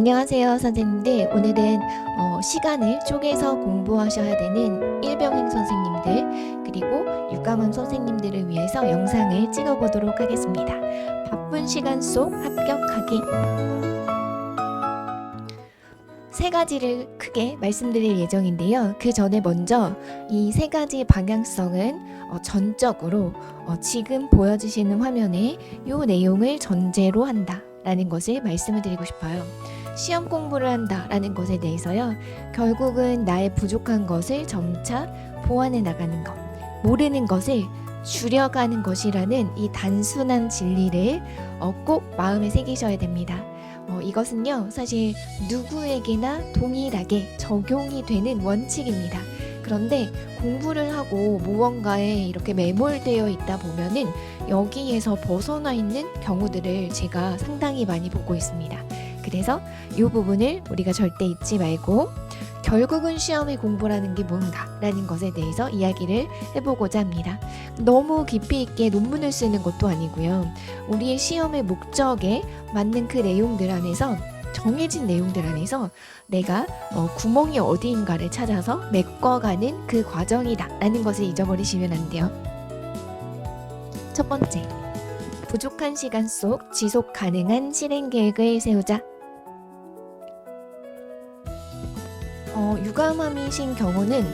안녕하세요, 선생님들. 오늘은 시간을 쪼개서 공부하셔야 되는 일병행 선생님들 그리고 유감음 선생님들을 위해서 영상을 찍어보도록 하겠습니다. 바쁜 시간 속 합격하기. 세 가지를 크게 말씀드릴 예정인데요. 그 전에 먼저 이 세 가지 방향성은 전적으로 지금 보여주시는 화면에 이 내용을 전제로 한다 라는 것을 말씀을 드리고 싶어요. 시험 공부를 한다 라는 것에 대해서요, 결국은 나의 부족한 것을 점차 보완해 나가는 것, 모르는 것을 줄여가는 것이라는 이 단순한 진리를 꼭 마음에 새기셔야 됩니다. 이것은요, 사실 누구에게나 동일하게 적용이 되는 원칙입니다. 그런데 공부를 하고 무언가에 이렇게 매몰되어 있다 보면은 여기에서 벗어나 있는 경우들을 제가 상당히 많이 보고 있습니다. 그래서 이 부분을 우리가 절대 잊지 말고 결국은 시험의 공부라는 게 뭔가 라는 것에 대해서 이야기를 해보고자 합니다. 너무 깊이 있게 논문을 쓰는 것도 아니고요. 우리의 시험의 목적에 맞는 그 내용들 안에서, 정해진 내용들 안에서 내가 구멍이 어디인가를 찾아서 메꿔가는 그 과정이다 라는 것을 잊어버리시면 안 돼요. 첫 번째, 부족한 시간 속 지속 가능한 실행 계획을 세우자. 유감함이신 경우는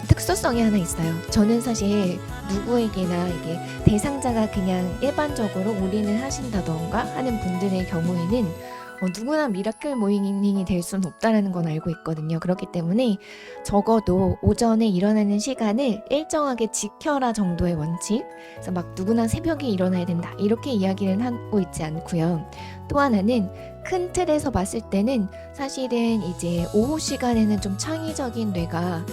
특수성이 하나 있어요. 저는 사실 누구에게나 이게 대상자가 그냥 일반적으로 올인을 하신다던가 하는 분들의 경우에는 누구나 미라클 모닝이 될 수는 없다는 건 알고 있거든요. 그렇기 때문에 적어도 오전에 일어나는 시간을 일정하게 지켜라 정도의 원칙, 그래서 막 누구나 새벽에 일어나야 된다 이렇게 이야기를 하고 있지 않고요. 또 하나는 큰 틀에서 봤을 때는 사실은 이제 오후 시간에는 좀 창의적인 뇌가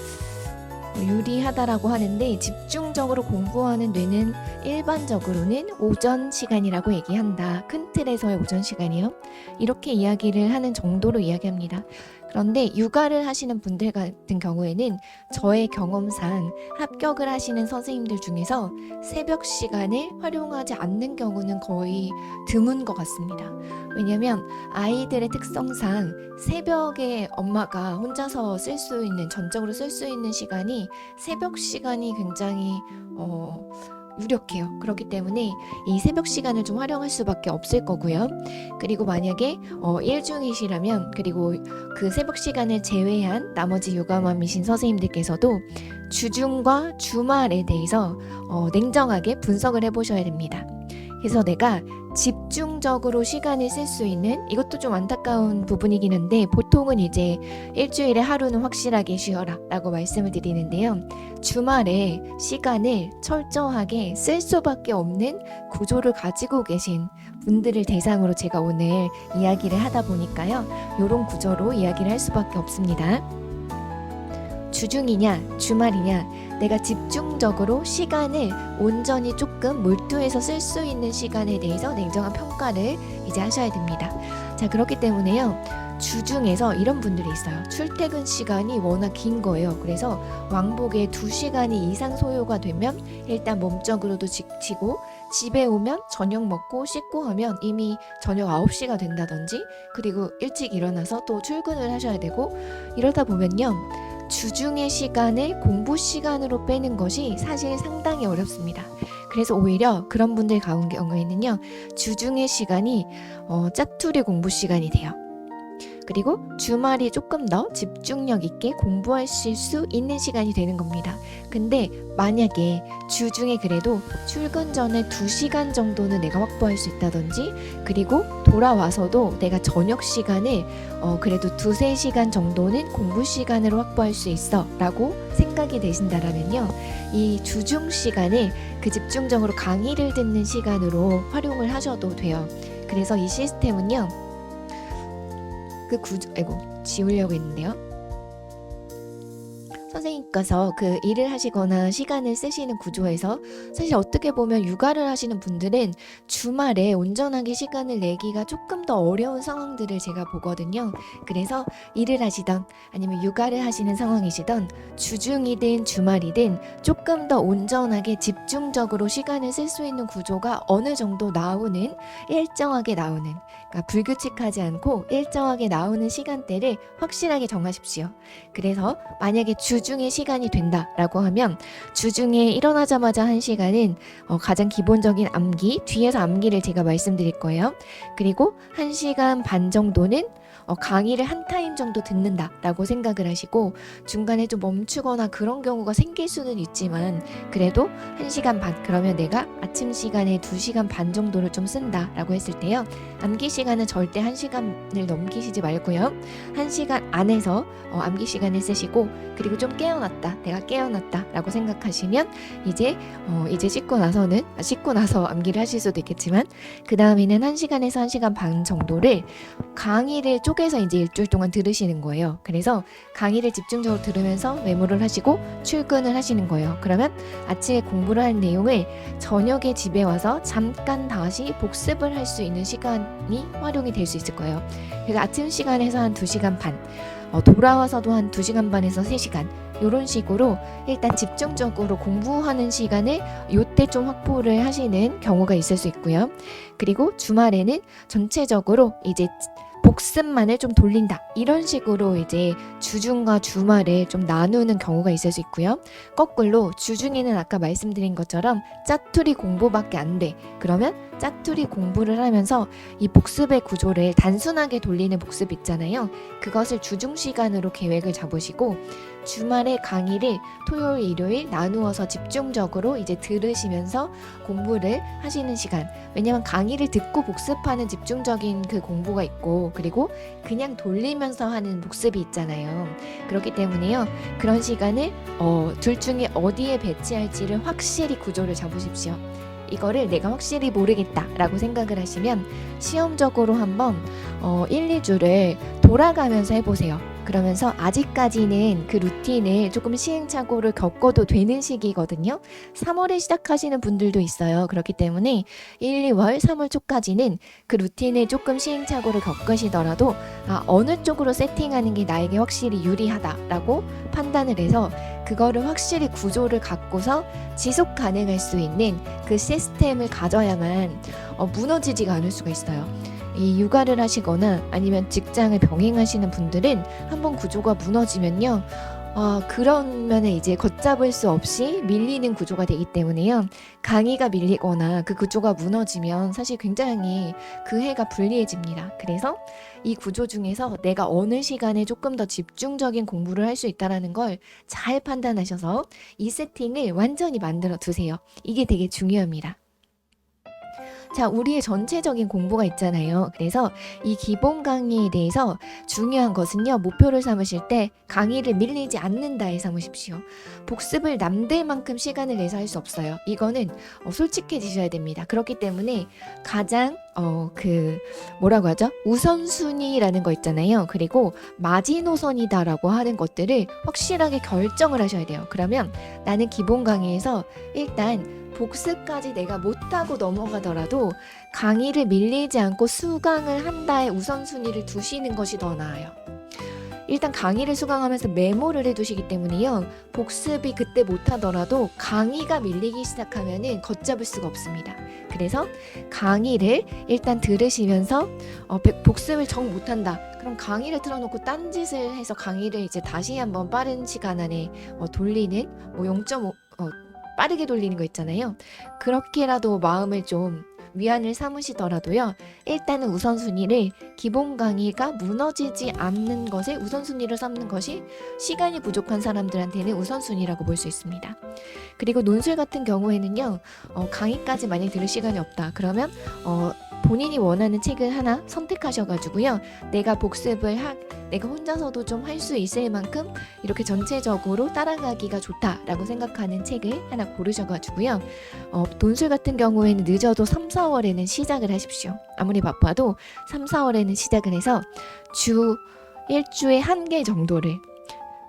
유리하다라고 하는데, 집중적으로 공부하는 뇌는 일반적으로는 오전 시간이라고 얘기한다. 큰 틀에서의 오전 시간이요. 이렇게 이야기를 하는 정도로 이야기합니다. 그런데 육아를 하시는 분들 같은 경우에는 저의 경험상 합격을 하시는 선생님들 중에서 새벽 시간을 활용하지 않는 경우는 거의 드문 것 같습니다. 왜냐하면 아이들의 특성상 새벽에 엄마가 혼자서 쓸 수 있는, 전적으로 쓸 수 있는 시간이 새벽 시간이 굉장히 유력해요. 그렇기 때문에 이 새벽 시간을 좀 활용할 수밖에 없을 거고요. 그리고 만약에 일중이시라면, 그리고 그 새벽 시간을 제외한 나머지 유감함이신 선생님들께서도 주중과 주말에 대해서 냉정하게 분석을 해보셔야 됩니다. 그래서 내가 집중적으로 시간을 쓸 수 있는, 이것도 좀 안타까운 부분이긴 한데, 보통은 이제 일주일에 하루는 확실하게 쉬어라 라고 말씀을 드리는데요. 주말에 시간을 철저하게 쓸 수밖에 없는 구조를 가지고 계신 분들을 대상으로 제가 오늘 이야기를 하다 보니까요, 이런 구조로 이야기를 할 수밖에 없습니다. 주중이냐 주말이냐, 내가 집중적으로 시간을 온전히 조금 몰두해서 쓸 수 있는 시간에 대해서 냉정한 평가를 이제 하셔야 됩니다. 자, 그렇기 때문에요, 주중에서 이런 분들이 있어요. 출퇴근 시간이 워낙 긴 거예요. 그래서 왕복에 2시간이 이상 소요가 되면 일단 몸적으로도 지치고, 집에 오면 저녁 먹고 씻고 하면 이미 저녁 9시가 된다든지, 그리고 일찍 일어나서 또 출근을 하셔야 되고, 이러다 보면요, 주중의 시간을 공부 시간으로 빼는 것이 사실 상당히 어렵습니다. 그래서 오히려 그런 분들 경우에는요, 주중의 시간이 짜투리 공부 시간이 돼요. 그리고 주말이 조금 더 집중력 있게 공부하실 수 있는 시간이 되는 겁니다. 근데 만약에 주중에 그래도 출근 전에 2시간 정도는 내가 확보할 수 있다든지, 그리고 돌아와서도 내가 저녁 시간을 그래도 2-3시간 정도는 공부 시간으로 확보할 수 있어 라고 생각이 되신다라면요, 이 주중 시간을 그 집중적으로 강의를 듣는 시간으로 활용을 하셔도 돼요. 그래서 이 시스템은요, 지우려고 했는데요. 선생님께서 그 일을 하시거나 시간을 쓰시는 구조에서 사실 어떻게 보면 육아를 하시는 분들은 주말에 온전하게 시간을 내기가 조금 더 어려운 상황들을 제가 보거든요. 그래서 일을 하시던 아니면 육아를 하시는 상황이시던 주중이든 주말이든 조금 더 온전하게 집중적으로 시간을 쓸 수 있는 구조가 어느 정도 나오는, 일정하게 나오는, 그러니까 불규칙하지 않고 일정하게 나오는 시간대를 확실하게 정하십시오. 그래서 만약에 주중에 시간이 된다라고 하면 주중에 일어나자마자 1시간은 가장 기본적인 암기, 뒤에서 암기를 제가 말씀드릴 거예요. 그리고 1시간 반 정도는 강의를 한 타임 정도 듣는다라고 생각을 하시고, 중간에 좀 멈추거나 그런 경우가 생길 수는 있지만 그래도 1시간 반, 그러면 내가 아침 시간에 2시간 반 정도를 좀 쓴다라고 했을 때요, 암기 시간은 절대 1시간을 넘기시지 말고요, 1시간 안에서 암기 시간을 쓰시고, 그리고 좀 깨어났다, 내가 깨어났다 라고 생각하시면 이제 씻고 나서 암기를 하실 수도 있겠지만, 그 다음에는 1시간에서 1시간 반 정도를 강의를 쪼개서 이제 일주일 동안 들으시는 거예요. 그래서 강의를 집중적으로 들으면서 메모를 하시고 출근을 하시는 거예요. 그러면 아침에 공부를 한 내용을 저녁에 집에 와서 잠깐 다시 복습을 할 수 있는 시간이 활용이 될 수 있을 거예요. 그래서 아침 시간에서 한 2시간 반, 돌아와서도 한 2시간 반에서 3시간, 이런 식으로 일단 집중적으로 공부하는 시간을 요때 좀 확보를 하시는 경우가 있을 수 있고요. 그리고 주말에는 전체적으로 이제 복습만을 좀 돌린다, 이런 식으로 이제 주중과 주말에 좀 나누는 경우가 있을 수 있고요. 거꾸로 주중에는 아까 말씀드린 것처럼 짜투리 공부밖에 안 돼, 그러면 짜투리 공부를 하면서 이 복습의 구조를 단순하게 돌리는 복습 있잖아요, 그것을 주중 시간으로 계획을 잡으시고 주말에 강의를 토요일 일요일 나누어서 집중적으로 이제 들으시면서 공부를 하시는 시간. 왜냐면 강의를 듣고 복습하는 집중적인 그 공부가 있고, 그리고 그냥 돌리면서 하는 복습이 있잖아요. 그렇기 때문에요, 그런 시간을 둘 중에 어디에 배치할지를 확실히 구조를 잡으십시오. 이거를 내가 확실히 모르겠다라고 생각을 하시면 시험적으로 한번 1, 2주를 돌아가면서 해보세요. 그러면서 아직까지는 그 루틴을 조금 시행착오를 겪어도 되는 시기거든요. 3월에 시작하시는 분들도 있어요. 그렇기 때문에 1, 2월, 3월 초까지는 그 루틴을 조금 시행착오를 겪으시더라도 어느 쪽으로 세팅하는 게 나에게 확실히 유리하다라고 판단을 해서 그거를 확실히 구조를 갖고서 지속 가능할 수 있는 그 시스템을 가져야만 무너지지가 않을 수가 있어요. 이 육아를 하시거나 아니면 직장을 병행하시는 분들은 한번 구조가 무너지면요, 그러면은 이제 걷잡을 수 없이 밀리는 구조가 되기 때문에요. 강의가 밀리거나 그 구조가 무너지면 사실 굉장히 그 해가 불리해집니다. 그래서 이 구조 중에서 내가 어느 시간에 조금 더 집중적인 공부를 할 수 있다는 걸 잘 판단하셔서 이 세팅을 완전히 만들어 두세요. 이게 되게 중요합니다. 자, 우리의 전체적인 공부가 있잖아요. 그래서 이 기본 강의에 대해서 중요한 것은요, 목표를 삼으실 때 강의를 밀리지 않는다에 삼으십시오. 복습을 남들만큼 시간을 내서 할 수 없어요. 이거는 솔직해지셔야 됩니다. 그렇기 때문에 가장 뭐라고 하죠? 우선순위라는 거 있잖아요. 그리고 마지노선이다라고 하는 것들을 확실하게 결정을 하셔야 돼요. 그러면 나는 기본 강의에서 일단 복습까지 내가 못하고 넘어가더라도 강의를 밀리지 않고 수강을 한다의 우선순위를 두시는 것이 더 나아요. 일단 강의를 수강하면서 메모를 해두시기 때문에요, 복습이 그때 못하더라도 강의가 밀리기 시작하면은 걷잡을 수가 없습니다. 그래서 강의를 일단 들으시면서 복습을 정 못한다, 그럼 강의를 틀어놓고 딴짓을 해서 강의를 이제 다시 한번 빠른 시간 안에 돌리는 0.5 빠르게 돌리는 거 있잖아요. 그렇게라도 마음을 좀 위안을 삼으시더라도요, 일단은 우선순위를 기본 강의가 무너지지 않는 것을 우선순위로 삼는 것이 시간이 부족한 사람들한테는 우선순위라고 볼 수 있습니다. 그리고 논술 같은 경우에는요, 강의까지 만약 들을 시간이 없다 그러면 본인이 원하는 책을 하나 선택하셔가지고요, 내가 내가 혼자서도 좀 할 수 있을 만큼 이렇게 전체적으로 따라가기가 좋다라고 생각하는 책을 하나 고르셔가지고요, 논술 같은 경우에는 늦어도 3, 4월에는 시작을 하십시오. 아무리 바빠도 3, 4월에는 시작을 해서 일주에 1개 정도를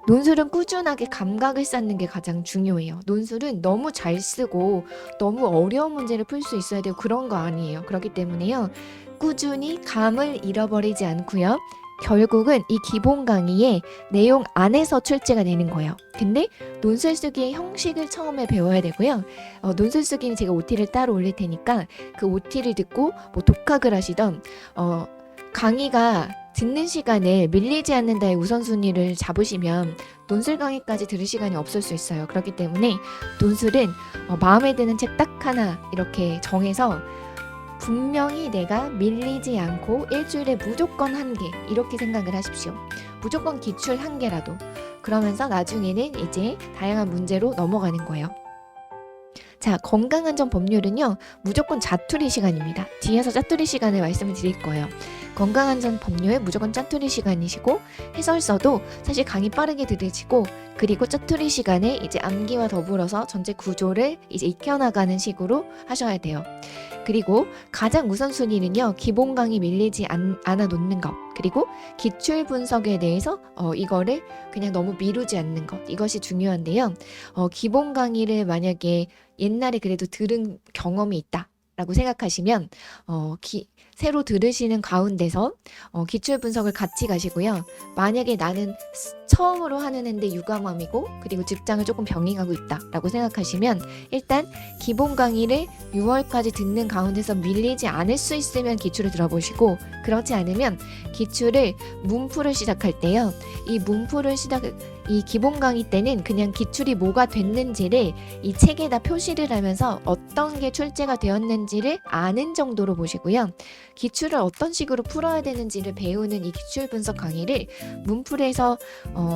논술은 꾸준하게 감각을 쌓는 게 가장 중요해요. 논술은 너무 잘 쓰고 너무 어려운 문제를 풀 수 있어야 되고 그런 거 아니에요. 그렇기 때문에요. 꾸준히 감을 잃어버리지 않고요. 결국은 이 기본 강의의 내용 안에서 출제가 되는 거예요. 근데 논술 쓰기의 형식을 처음에 배워야 되고요. 논술 쓰기는 제가 OT를 따로 올릴 테니까 그 OT를 듣고 뭐 독학을 하시던 강의가 듣는 시간을 밀리지 않는다의 우선순위를 잡으시면 논술 강의까지 들을 시간이 없을 수 있어요. 그렇기 때문에 논술은 마음에 드는 책 딱 하나 이렇게 정해서 분명히 내가 밀리지 않고 일주일에 무조건 한 개 이렇게 생각을 하십시오. 무조건 기출 한 개라도. 그러면서 나중에는 이제 다양한 문제로 넘어가는 거예요. 자, 건강안전 법률은요, 무조건 자투리 시간입니다. 뒤에서 짜투리 시간을 말씀을 드릴 거예요. 건강안전 법률 무조건 짜투리 시간이시고, 해설서도 사실 강의 빠르게 들으시고, 그리고 짜투리 시간에 이제 암기와 더불어서 전체 구조를 이제 익혀나가는 식으로 하셔야 돼요. 그리고 가장 우선순위는요, 기본 강의 밀리지 않아 놓는 것, 그리고 기출 분석에 대해서 이거를 그냥 너무 미루지 않는 것, 이것이 중요한데요. 기본 강의를 만약에 옛날에 그래도 들은 경험이 있다라고 생각하시면 새로 들으시는 가운데서 기출 분석을 같이 가시고요. 만약에 나는 처음으로 하는 애인데 유감함이고 그리고 직장을 조금 병행하고 있다라고 생각하시면 일단 기본 강의를 6월까지 듣는 가운데서 밀리지 않을 수 있으면 기출을 들어보시고, 그렇지 않으면 기출을 문풀을 시작할 때요. 이 기본 강의 때는 그냥 기출이 뭐가 됐는지를 이 책에다 표시를 하면서 어떤 게 출제가 되었는지를 아는 정도로 보시고요. 기출을 어떤 식으로 풀어야 되는지를 배우는 이 기출 분석 강의를 문풀에서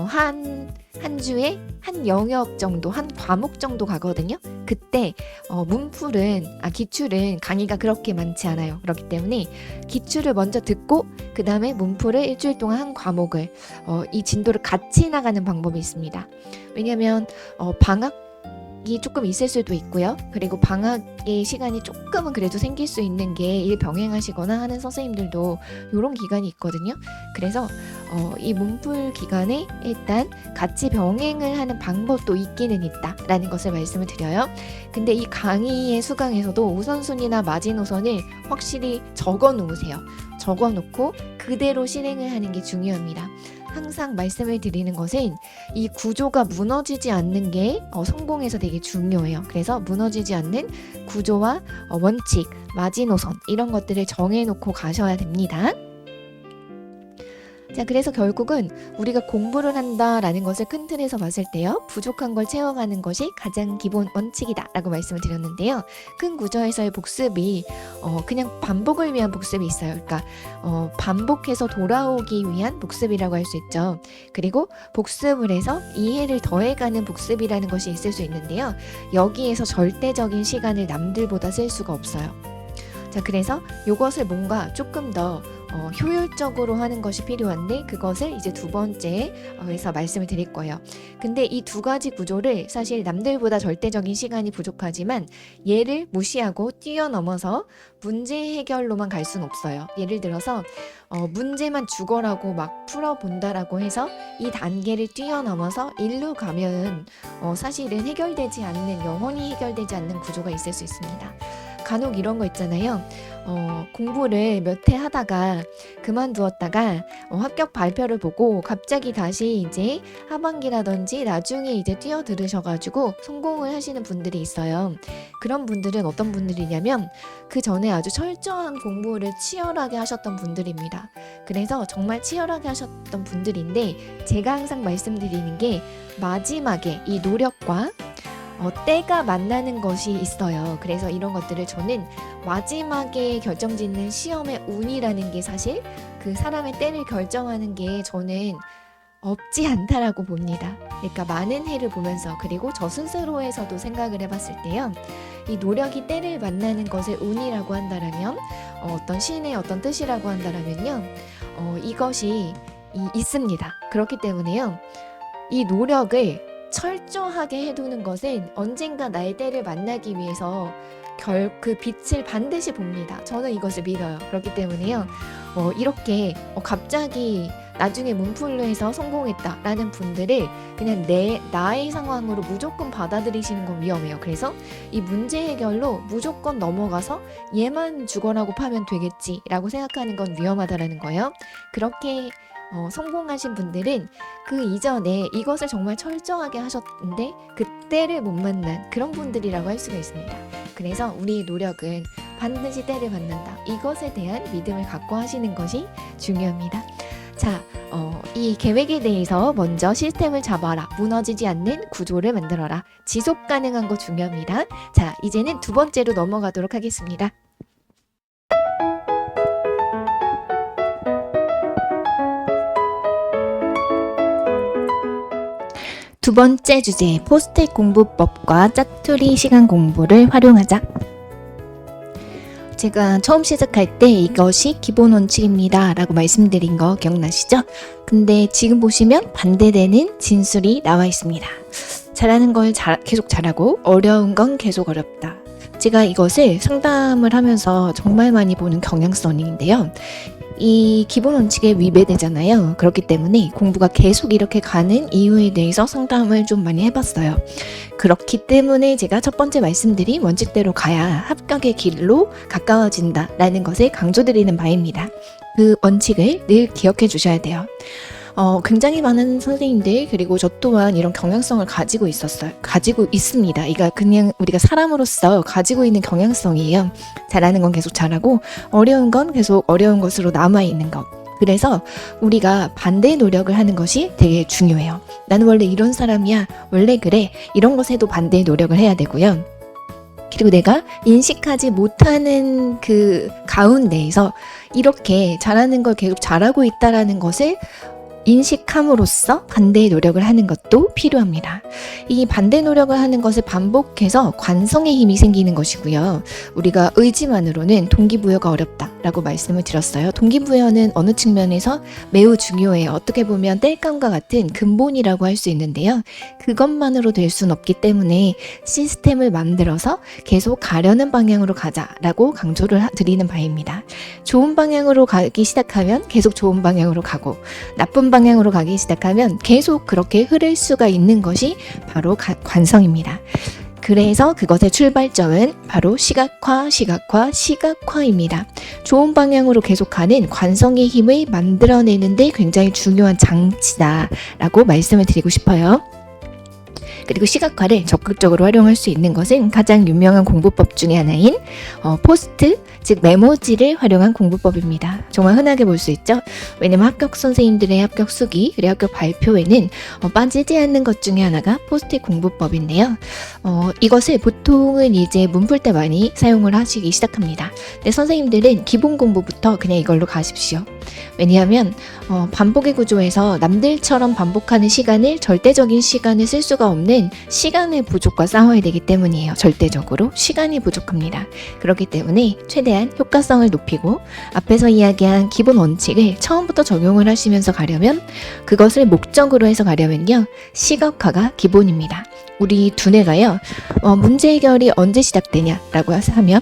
한 주에 한 영역 정도, 한 과목 정도 가거든요. 그때 기출은 강의가 그렇게 많지 않아요. 그렇기 때문에 기출을 먼저 듣고 그 다음에 문풀을 일주일 동안 한 과목을 이 진도를 같이 나가는 방법이 있습니다. 왜냐하면 방학이 조금 있을 수도 있고요. 그리고 방학의 시간이 조금은 그래도 생길 수 있는 게 일 병행하시거나 하는 선생님들도 이런 기간이 있거든요. 그래서 이 문풀 기간에 일단 같이 병행을 하는 방법도 있기는 있다라는 것을 말씀을 드려요. 근데 이 강의의 수강에서도 우선순위나 마지노선을 확실히 적어 놓으세요. 적어 놓고 그대로 실행을 하는 게 중요합니다. 항상 말씀을 드리는 것은 이 구조가 무너지지 않는 게 성공에서 되게 중요해요. 그래서 무너지지 않는 구조와 원칙, 마지노선 이런 것들을 정해놓고 가셔야 됩니다. 자, 그래서 결국은 우리가 공부를 한다라는 것을 큰 틀에서 봤을 때요, 부족한 걸 채워가는 것이 가장 기본 원칙이다 라고 말씀을 드렸는데요. 큰 구조에서의 복습이 그냥 반복을 위한 복습이 있어요. 그러니까 반복해서 돌아오기 위한 복습이라고 할 수 있죠. 그리고 복습을 해서 이해를 더해가는 복습이라는 것이 있을 수 있는데요. 여기에서 절대적인 시간을 남들보다 쓸 수가 없어요. 자, 그래서 이것을 뭔가 조금 더 효율적으로 하는 것이 필요한데, 그것을 이제 두 번째에서 말씀을 드릴 거예요. 근데 이 두 가지 구조를 사실 남들보다 절대적인 시간이 부족하지만 얘를 무시하고 뛰어넘어서 문제 해결로만 갈 수는 없어요. 예를 들어서 문제만 죽어라고 막 풀어본다라고 해서 이 단계를 뛰어넘어서 일로 가면 사실은 해결되지 않는, 영원히 해결되지 않는 구조가 있을 수 있습니다. 간혹 이런 거 있잖아요. 공부를 몇 해 하다가 그만두었다가 합격 발표를 보고 갑자기 다시 이제 하반기라든지 나중에 이제 뛰어들으셔가지고 성공을 하시는 분들이 있어요. 그런 분들은 어떤 분들이냐면 그 전에 아주 철저한 공부를 치열하게 하셨던 분들입니다. 그래서 정말 치열하게 하셨던 분들인데, 제가 항상 말씀드리는 게 마지막에 이 노력과 때가 만나는 것이 있어요. 그래서 이런 것들을 저는 마지막에 결정짓는 시험의 운이라는 게 사실 그 사람의 때를 결정하는 게 저는 없지 않다라고 봅니다. 그러니까 많은 해를 보면서, 그리고 저 스스로에서도 생각을 해봤을 때요, 이 노력이 때를 만나는 것을 운이라고 한다라면, 어떤 신의 어떤 뜻이라고 한다라면요, 이것이 있습니다. 그렇기 때문에요, 이 노력을 철저하게 해두는 것은 언젠가 나의 때를 만나기 위해서 그 빛을 반드시 봅니다. 저는 이것을 믿어요. 그렇기 때문에요, 이렇게 갑자기 나중에 문풀로에서 성공했다라는 분들을 그냥 나의 상황으로 무조건 받아들이시는 건 위험해요. 그래서 이 문제 해결로 무조건 넘어가서 얘만 죽어라고 파면 되겠지라고 생각하는 건 위험하다라는 거예요. 그렇게 성공하신 분들은 그 이전에 이것을 정말 철저하게 하셨는데 그때를 못 만난 그런 분들이라고 할 수가 있습니다. 그래서 우리의 노력은 반드시 때를 받는다. 이것에 대한 믿음을 갖고 하시는 것이 중요합니다. 자, 이 계획에 대해서 먼저 시스템을 잡아라. 무너지지 않는 구조를 만들어라. 지속 가능한 거 중요합니다. 자, 이제는 두 번째로 넘어가도록 하겠습니다. 두 번째 주제, 포스트잇 공부법과 짜투리 시간 공부를 활용하자. 제가 처음 시작할 때 이것이 기본 원칙입니다 라고 말씀드린 거 기억나시죠? 근데 지금 보시면 반대되는 진술이 나와 있습니다. 잘하는 걸 계속 잘하고 어려운 건 계속 어렵다. 제가 이것을 상담을 하면서 정말 많이 보는 경향성인데요. 이 기본 원칙에 위배되잖아요. 그렇기 때문에 공부가 계속 이렇게 가는 이유에 대해서 상담을 좀 많이 해봤어요. 그렇기 때문에 제가 첫 번째 말씀드린 원칙대로 가야 합격의 길로 가까워진다 라는 것을 강조드리는 바입니다. 그 원칙을 늘 기억해 주셔야 돼요. 굉장히 많은 선생님들 그리고 저 또한 이런 경향성을 가지고 있습니다. 이거 그냥 우리가 사람으로서 가지고 있는 경향성이에요. 잘하는 건 계속 잘하고 어려운 건 계속 어려운 것으로 남아있는 것. 그래서 우리가 반대의 노력을 하는 것이 되게 중요해요. 나는 원래 이런 사람이야. 원래 그래. 이런 것에도 반대의 노력을 해야 되고요. 그리고 내가 인식하지 못하는 그 가운데에서 이렇게 잘하는 걸 계속 잘하고 있다라는 것을 인식함으로써 반대의 노력을 하는 것도 필요합니다. 이 반대 노력을 하는 것을 반복해서 관성의 힘이 생기는 것이고요. 우리가 의지만으로는 동기부여가 어렵다라고 말씀을 드렸어요. 동기부여는 어느 측면에서 매우 중요해요. 어떻게 보면 땔감과 같은 근본이라고 할 수 있는데요. 그것만으로 될 수는 없기 때문에 시스템을 만들어서 계속 가려는 방향으로 가자라고 강조를 드리는 바입니다. 좋은 방향으로 가기 시작하면 계속 좋은 방향으로 가고 나쁜 방향으로 가기 시작하면 계속 그렇게 흐를 수가 있는 것이 바로 관성입니다. 그래서 그것의 출발점은 바로 시각화입니다. 좋은 방향으로 계속 가는 관성의 힘을 만들어내는데 굉장히 중요한 장치다라고 말씀을 드리고 싶어요. 그리고 시각화를 적극적으로 활용할 수 있는 것은 가장 유명한 공부법 중에 하나인 포스트, 즉 메모지를 활용한 공부법입니다. 정말 흔하게 볼 수 있죠. 왜냐면 합격 선생님들의 합격 수기, 그리고 합격 발표에는 빠지지 않는 것 중에 하나가 포스트 공부법인데요. 이것을 보통은 이제 문풀 때 많이 사용을 하시기 시작합니다. 근데 선생님들은 기본 공부부터 그냥 이걸로 가십시오. 왜냐하면 반복의 구조에서 남들처럼 반복하는 시간을 절대적인 시간을 쓸 수가 없는 시간의 부족과 싸워야 되기 때문이에요. 절대적으로 시간이 부족합니다. 그렇기 때문에 최대한 효과성을 높이고 앞에서 이야기한 기본 원칙을 처음부터 적용을 하시면서 가려면 그것을 목적으로 해서 가려면요. 시각화가 기본입니다. 우리 두뇌가요. 문제 해결이 언제 시작되냐라고 하면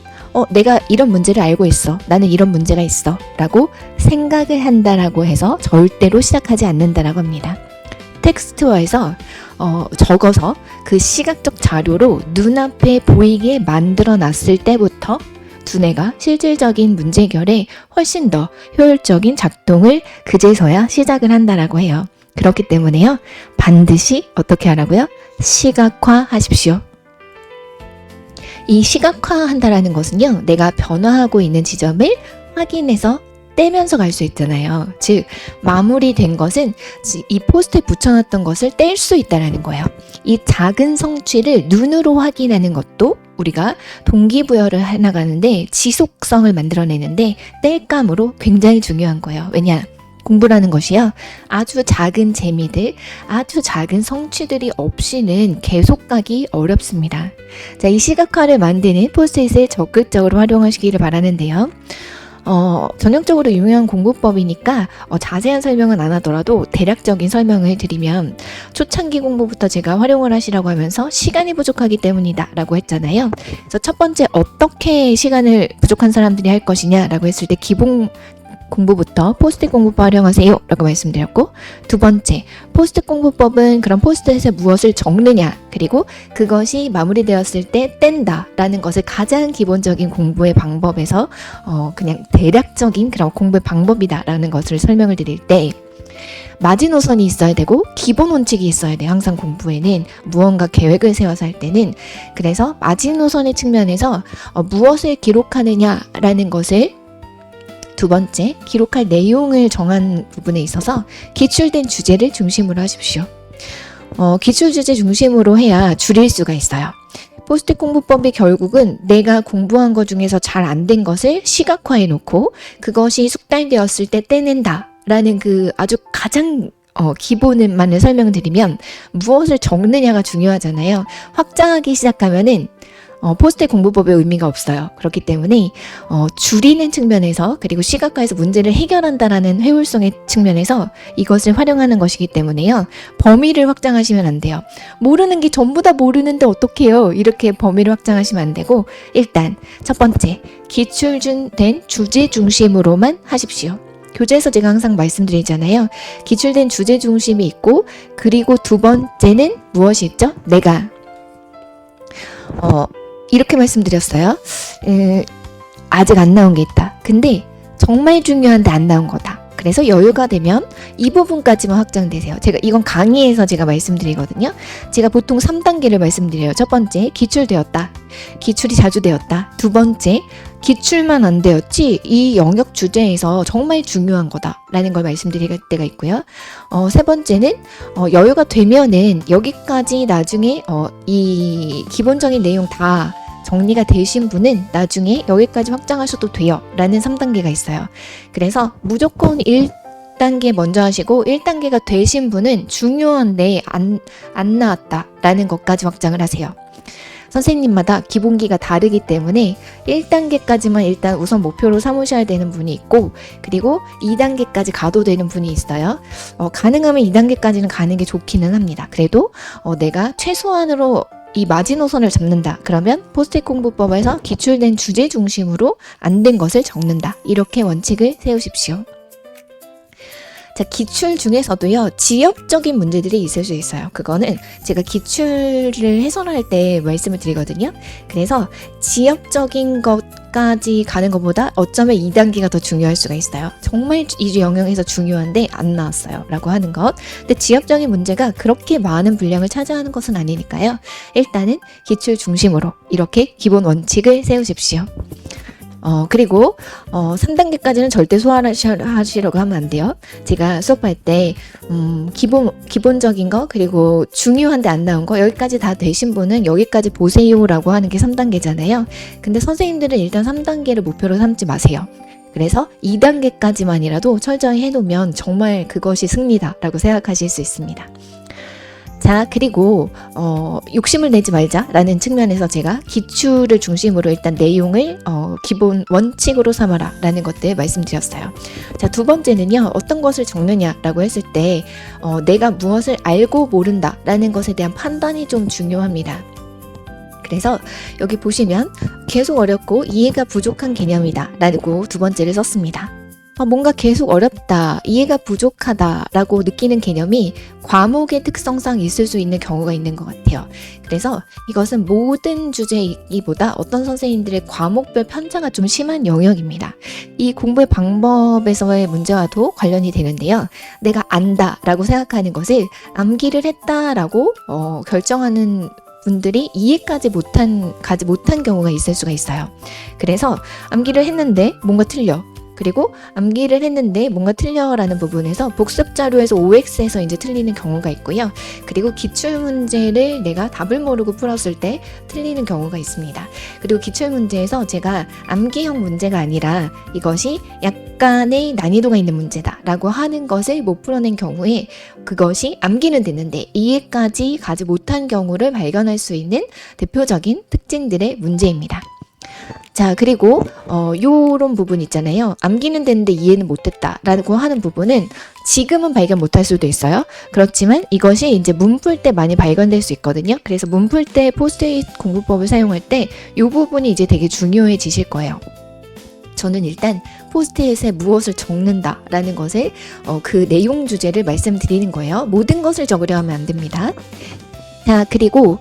내가 이런 문제를 알고 있어. 나는 이런 문제가 있어. 라고 생각을 한다라고 해서 절대로 시작하지 않는다라고 합니다. 텍스트화에서 적어서 그 시각적 자료로 눈앞에 보이게 만들어 놨을 때부터 두뇌가 실질적인 문제 해결에 훨씬 더 효율적인 작동을 그제서야 시작을 한다라고 해요. 그렇기 때문에요. 반드시 어떻게 하라고요? 시각화하십시오. 이 시각화한다라는 것은요. 내가 변화하고 있는 지점을 확인해서 떼면서 갈 수 있잖아요. 즉 마무리된 것은 이 포스트에 붙여놨던 것을 뗄 수 있다는 거예요. 이 작은 성취를 눈으로 확인하는 것도 우리가 동기부여를 해나가는데 지속성을 만들어내는데 뗄감으로 굉장히 중요한 거예요. 왜냐? 공부라는 것이요. 아주 작은 재미들, 아주 작은 성취들이 없이는 계속 가기 어렵습니다. 자, 이 시각화를 만드는 포스트잇을 적극적으로 활용하시기를 바라는데요. 전형적으로 유명한 공부법이니까 자세한 설명은 안 하더라도 대략적인 설명을 드리면 초창기 공부부터 제가 활용을 하시라고 하면서 시간이 부족하기 때문이다 라고 했잖아요. 그래서 첫 번째 어떻게 시간을 부족한 사람들이 할 것이냐 라고 했을 때 기본 공부부터 포스트잇 공부법 활용하세요 라고 말씀드렸고, 두 번째, 포스트잇 공부법은 그런 포스트잇에 무엇을 적느냐, 그리고 그것이 마무리되었을 때 뗀다 라는 것을 가장 기본적인 공부의 방법에서 그냥 대략적인 그런 공부의 방법이다 라는 것을 설명을 드릴 때, 마지노선이 있어야 되고 기본 원칙이 있어야 돼요. 항상 공부에는 무언가 계획을 세워서 할 때는. 그래서 마지노선의 측면에서 무엇을 기록하느냐라는 것을, 두 번째, 기록할 내용을 정한 부분에 있어서 기출된 주제를 중심으로 하십시오. 기출 주제 중심으로 해야 줄일 수가 있어요. 포스트잇 공부법이 결국은 내가 공부한 것 중에서 잘 안 된 것을 시각화해 놓고 그것이 숙달되었을 때 떼낸다 라는 그 아주 가장 기본만을 설명드리면, 무엇을 적느냐가 중요하잖아요. 확장하기 시작하면은 포스트잇 공부법의 의미가 없어요. 그렇기 때문에 줄이는 측면에서, 그리고 시각화해서 문제를 해결한다라는 효율성의 측면에서 이것을 활용하는 것이기 때문에요. 범위를 확장하시면 안 돼요. 모르는 게 전부 다 모르는데 어떡해요, 이렇게 범위를 확장하시면 안 되고, 일단 첫 번째, 기출된 주제 중심으로만 하십시오. 교재에서 제가 항상 말씀드리잖아요. 기출된 주제 중심이 있고, 그리고 두 번째는 무엇이 있죠? 내가 이렇게 말씀드렸어요. 아직 안 나온 게 있다. 근데 정말 중요한데 안 나온 거다. 그래서 여유가 되면 이 부분까지만 확장되세요. 제가 이건 강의에서 제가 말씀드리거든요. 제가 보통 3단계를 말씀드려요. 첫 번째, 기출되었다. 기출이 자주 되었다. 두 번째, 기출만 안 되었지 이 영역 주제에서 정말 중요한 거다라는 걸 말씀드릴 때가 있고요. 세 번째는 여유가 되면은 여기까지 나중에 이 기본적인 내용 다 정리가 되신 분은 나중에 여기까지 확장하셔도 돼요 라는 3단계가 있어요. 그래서 무조건 1단계 먼저 하시고, 1단계가 되신 분은 중요한데 안 나왔다 라는 것까지 확장을 하세요. 선생님마다 기본기가 다르기 때문에 1단계까지만 일단 우선 목표로 삼으셔야 되는 분이 있고, 그리고 2단계까지 가도 되는 분이 있어요. 가능하면 2단계까지는 가는 게 좋기는 합니다. 그래도 내가 최소한으로 이 마지노선을 잡는다. 그러면 포스트잇 공부법에서 기출된 주제 중심으로 안 된 것을 적는다. 이렇게 원칙을 세우십시오. 자, 기출 중에서도요, 지역적인 문제들이 있을 수 있어요. 그거는 제가 기출을 해설할 때 말씀을 드리거든요. 그래서 지역적인 것까지 가는 것보다 어쩌면 2단계가 더 중요할 수가 있어요. 정말 이 영역에서 중요한데 안 나왔어요 라고 하는 것. 근데 지역적인 문제가 그렇게 많은 분량을 차지하는 것은 아니니까요. 일단은 기출 중심으로 이렇게 기본 원칙을 세우십시오. 그리고 3단계까지는 절대 소화하시려고 하면 안 돼요. 제가 수업할 때 기본적인 거, 그리고 중요한데 안 나온 거, 여기까지 다 되신 분은 여기까지 보세요라고 하는 게 3단계잖아요. 근데 선생님들은 일단 3단계를 목표로 삼지 마세요. 그래서 2단계까지만이라도 철저히 해놓으면 정말 그것이 승리다라고 생각하실 수 있습니다. 자, 그리고 욕심을 내지 말자라는 측면에서 제가 기출을 중심으로 일단 내용을 기본 원칙으로 삼아라 라는 것들 말씀드렸어요. 자, 두 번째는요, 어떤 것을 적느냐라고 했을 때 내가 무엇을 알고 모른다 라는 것에 대한 판단이 좀 중요합니다. 그래서 여기 보시면 계속 어렵고 이해가 부족한 개념이다 라고 두 번째를 썼습니다. 뭔가 계속 어렵다, 이해가 부족하다 라고 느끼는 개념이 과목의 특성상 있을 수 있는 경우가 있는 것 같아요. 그래서 이것은 모든 주제이기보다 어떤 선생님들의 과목별 편차가 좀 심한 영역입니다. 이 공부의 방법에서의 문제와도 관련이 되는데요. 내가 안다 라고 생각하는 것을 암기를 했다 라고 결정하는 분들이 이해까지 가지 못한 경우가 있을 수가 있어요. 그래서 암기를 했는데 뭔가 틀려. 그리고 암기를 했는데 뭔가 틀려라는 부분에서 복습 자료에서 OX에서 이제 틀리는 경우가 있고요. 그리고 기출 문제를 내가 답을 모르고 풀었을 때 틀리는 경우가 있습니다. 그리고 기출 문제에서 제가 암기형 문제가 아니라 이것이 약간의 난이도가 있는 문제다라고 하는 것을 못 풀어낸 경우에 그것이 암기는 됐는데 이해까지 가지 못한 경우를 발견할 수 있는 대표적인 특징들의 문제입니다. 자, 그리고 요런 부분 있잖아요. 암기는 됐는데 이해는 못했다 라고 하는 부분은 지금은 발견 못할 수도 있어요. 그렇지만 이것이 이제 문풀 때 많이 발견될 수 있거든요. 그래서 문풀 때 포스트잇 공부법을 사용할 때 요 부분이 이제 되게 중요해지실 거예요. 저는 일단 포스트잇에 무엇을 적는다라는 것을 그 내용 주제를 말씀드리는 거예요. 모든 것을 적으려 하면 안 됩니다. 자, 그리고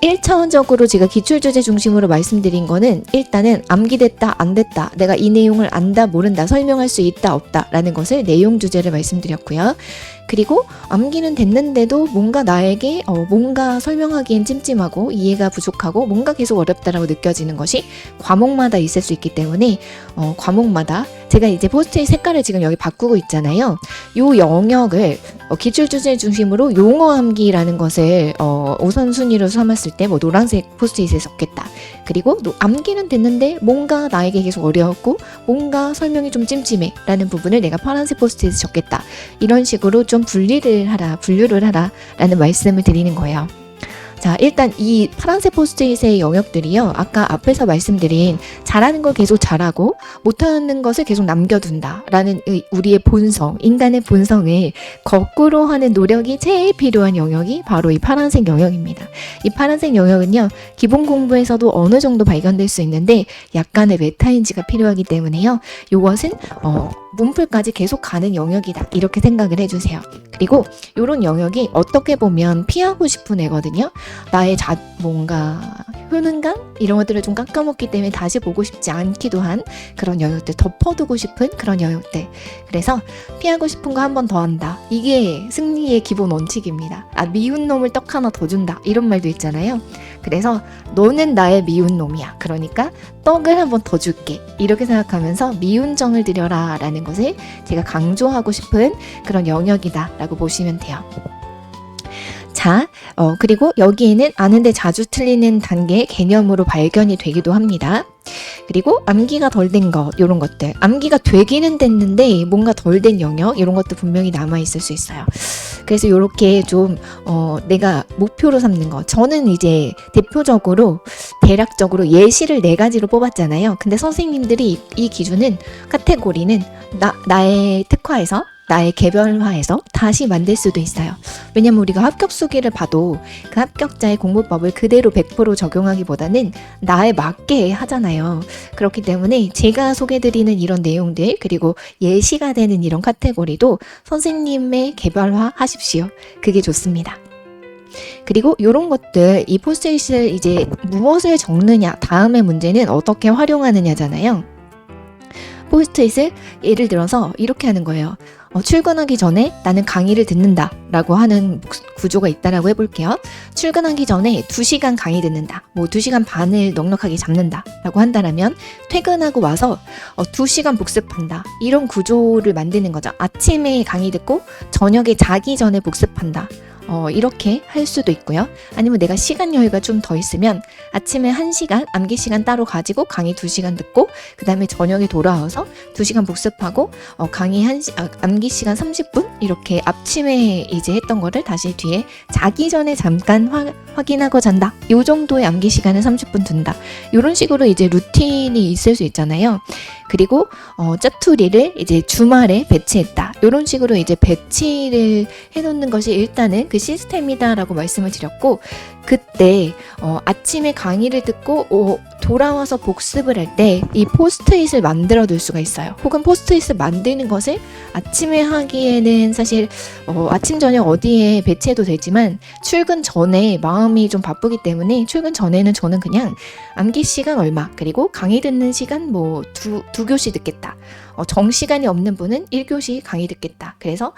1차원적으로 제가 기출주제 중심으로 말씀드린 거는 일단은 암기됐다 안 됐다, 내가 이 내용을 안다 모른다, 설명할 수 있다 없다 라는 것을 내용 주제를 말씀드렸고요. 그리고 암기는 됐는데도 뭔가 나에게 뭔가 설명하기엔 찜찜하고 이해가 부족하고 뭔가 계속 어렵다라고 느껴지는 것이 과목마다 있을 수 있기 때문에 과목마다 제가 이제 포스트잇 색깔을 지금 여기 바꾸고 있잖아요. 요 영역을 기출주제 중심으로 용어 암기라는 것을 우선순위로 삼았을 때 뭐 노란색 포스트잇에 적겠다. 그리고 암기는 됐는데 뭔가 나에게 계속 어려웠고 뭔가 설명이 좀 찜찜해 라는 부분을 내가 파란색 포스트잇에 적겠다. 이런 식으로 좀 분류를 하라 라는 말씀을 드리는 거예요. 자, 일단 이 파란색 포스트잇의 영역들이요, 아까 앞에서 말씀드린 잘하는 걸 계속 잘하고 못하는 것을 계속 남겨둔다 라는 우리의 본성, 인간의 본성을 거꾸로 하는 노력이 제일 필요한 영역이 바로 이 파란색 영역입니다. 이 파란색 영역은요, 기본 공부에서도 어느 정도 발견될 수 있는데 약간의 메타인지가 필요하기 때문에요, 이것은 문풀까지 계속 가는 영역이다 이렇게 생각을 해주세요. 그리고 이런 영역이 어떻게 보면 피하고 싶은 애거든요. 나의 뭔가 효능감? 이런 것들을 좀 깎아먹기 때문에 다시 보고 싶지 않기도 한 그런 영역들, 덮어두고 싶은 그런 영역들. 그래서 피하고 싶은 거 한 번 더 한다. 이게 승리의 기본 원칙입니다. 미운 놈을 떡 하나 더 준다. 이런 말도 있잖아요. 그래서 너는 나의 미운 놈이야. 그러니까 떡을 한 번 더 줄게. 이렇게 생각하면서 미운 정을 들여라 라는 것을 제가 강조하고 싶은 그런 영역이다 라고 보시면 돼요. 자, 그리고 여기에는 아는데 자주 틀리는 단계의 개념으로 발견이 되기도 합니다. 그리고 암기가 덜 된 것, 이런 것들. 암기가 되기는 됐는데 뭔가 덜 된 영역, 이런 것도 분명히 남아있을 수 있어요. 그래서 이렇게 좀 내가 목표로 삼는 거. 저는 이제 대표적으로 대략적으로 예시를 4가지로 뽑았잖아요. 근데 선생님들이 이 기준은, 카테고리는 나의 특화에서, 나의 개별화해서 다시 만들 수도 있어요. 왜냐면 우리가 합격 수기를 봐도 그 합격자의 공부법을 그대로 100% 적용하기보다는 나에 맞게 하잖아요. 그렇기 때문에 제가 소개드리는 이런 내용들, 그리고 예시가 되는 이런 카테고리도 선생님의 개별화 하십시오. 그게 좋습니다. 그리고 이런 것들, 이 포스트잇을 이제 무엇을 적느냐, 다음의 문제는 어떻게 활용하느냐잖아요. 포스트잇을 예를 들어서 이렇게 하는 거예요. 출근하기 전에 나는 강의를 듣는다 라고 하는 구조가 있다라고 해볼게요. 출근하기 전에 2시간 강의 듣는다, 뭐 2시간 반을 넉넉하게 잡는다 라고 한다면 퇴근하고 와서 2시간 복습한다, 이런 구조를 만드는 거죠. 아침에 강의 듣고 저녁에 자기 전에 복습한다, 이렇게 할 수도 있고요. 아니면 내가 시간 여유가 좀 더 있으면 아침에 1시간 암기 시간 따로 가지고 강의 2시간 듣고 그 다음에 저녁에 돌아와서 2시간 복습하고 강의 암기 시간 30분, 이렇게 아침에 이제 했던 거를 다시 뒤에 자기 전에 잠깐 확인하고 잔다, 요 정도의 암기 시간을 30분 둔다, 이런 식으로 이제 루틴이 있을 수 있잖아요. 그리고 짜투리를 이제 주말에 배치했다, 이런 식으로 이제 배치를 해놓는 것이 일단은 그 시스템이다라고 말씀을 드렸고, 그때 아침에 강의를 듣고 돌아와서 복습을 할 때 이 포스트잇을 만들어 둘 수가 있어요. 혹은 포스트잇을 만드는 것을 아침에 하기에는 사실 아침 저녁 어디에 배치해도 되지만 출근 전에 마음이 좀 바쁘기 때문에 출근 전에는 저는 그냥 암기 시간 얼마, 그리고 강의 듣는 시간 뭐 두 교시 듣겠다, 정시간이 없는 분은 1교시 강의 듣겠다. 그래서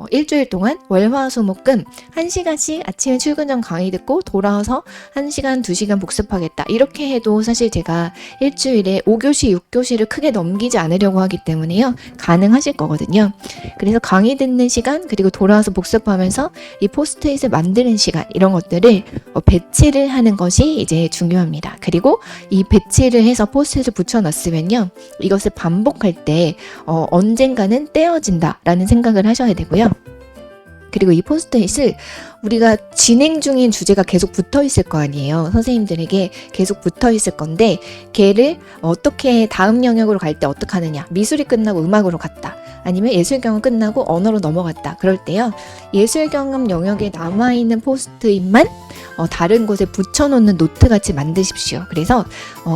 일주일 동안 월화수목금 1시간씩 아침에 출근 전 강의 듣고 돌아와서 1시간 2시간 복습하겠다, 이렇게 해도 사실 제가 일주일에 5교시 6교시를 크게 넘기지 않으려고 하기 때문에요, 가능하실 거거든요. 그래서 강의 듣는 시간, 그리고 돌아와서 복습하면서 이 포스트잇을 만드는 시간, 이런 것들을 배치를 하는 것이 이제 중요합니다. 그리고 이 배치를 해서 포스트잇을 붙여놨으면요, 이것을 반복할 때 언젠가는 떼어진다 라는 생각을 하셔야 되고요. 그리고 이 포스트잇을 우리가 진행 중인 주제가 계속 붙어 있을 거 아니에요. 선생님들에게 계속 붙어 있을 건데, 걔를 어떻게 다음 영역으로 갈 때 어떻게 하느냐, 미술이 끝나고 음악으로 갔다, 아니면 예술 경험 끝나고 언어로 넘어갔다, 그럴 때요, 예술 경험 영역에 남아있는 포스트잇만 다른 곳에 붙여놓는 노트같이 만드십시오. 그래서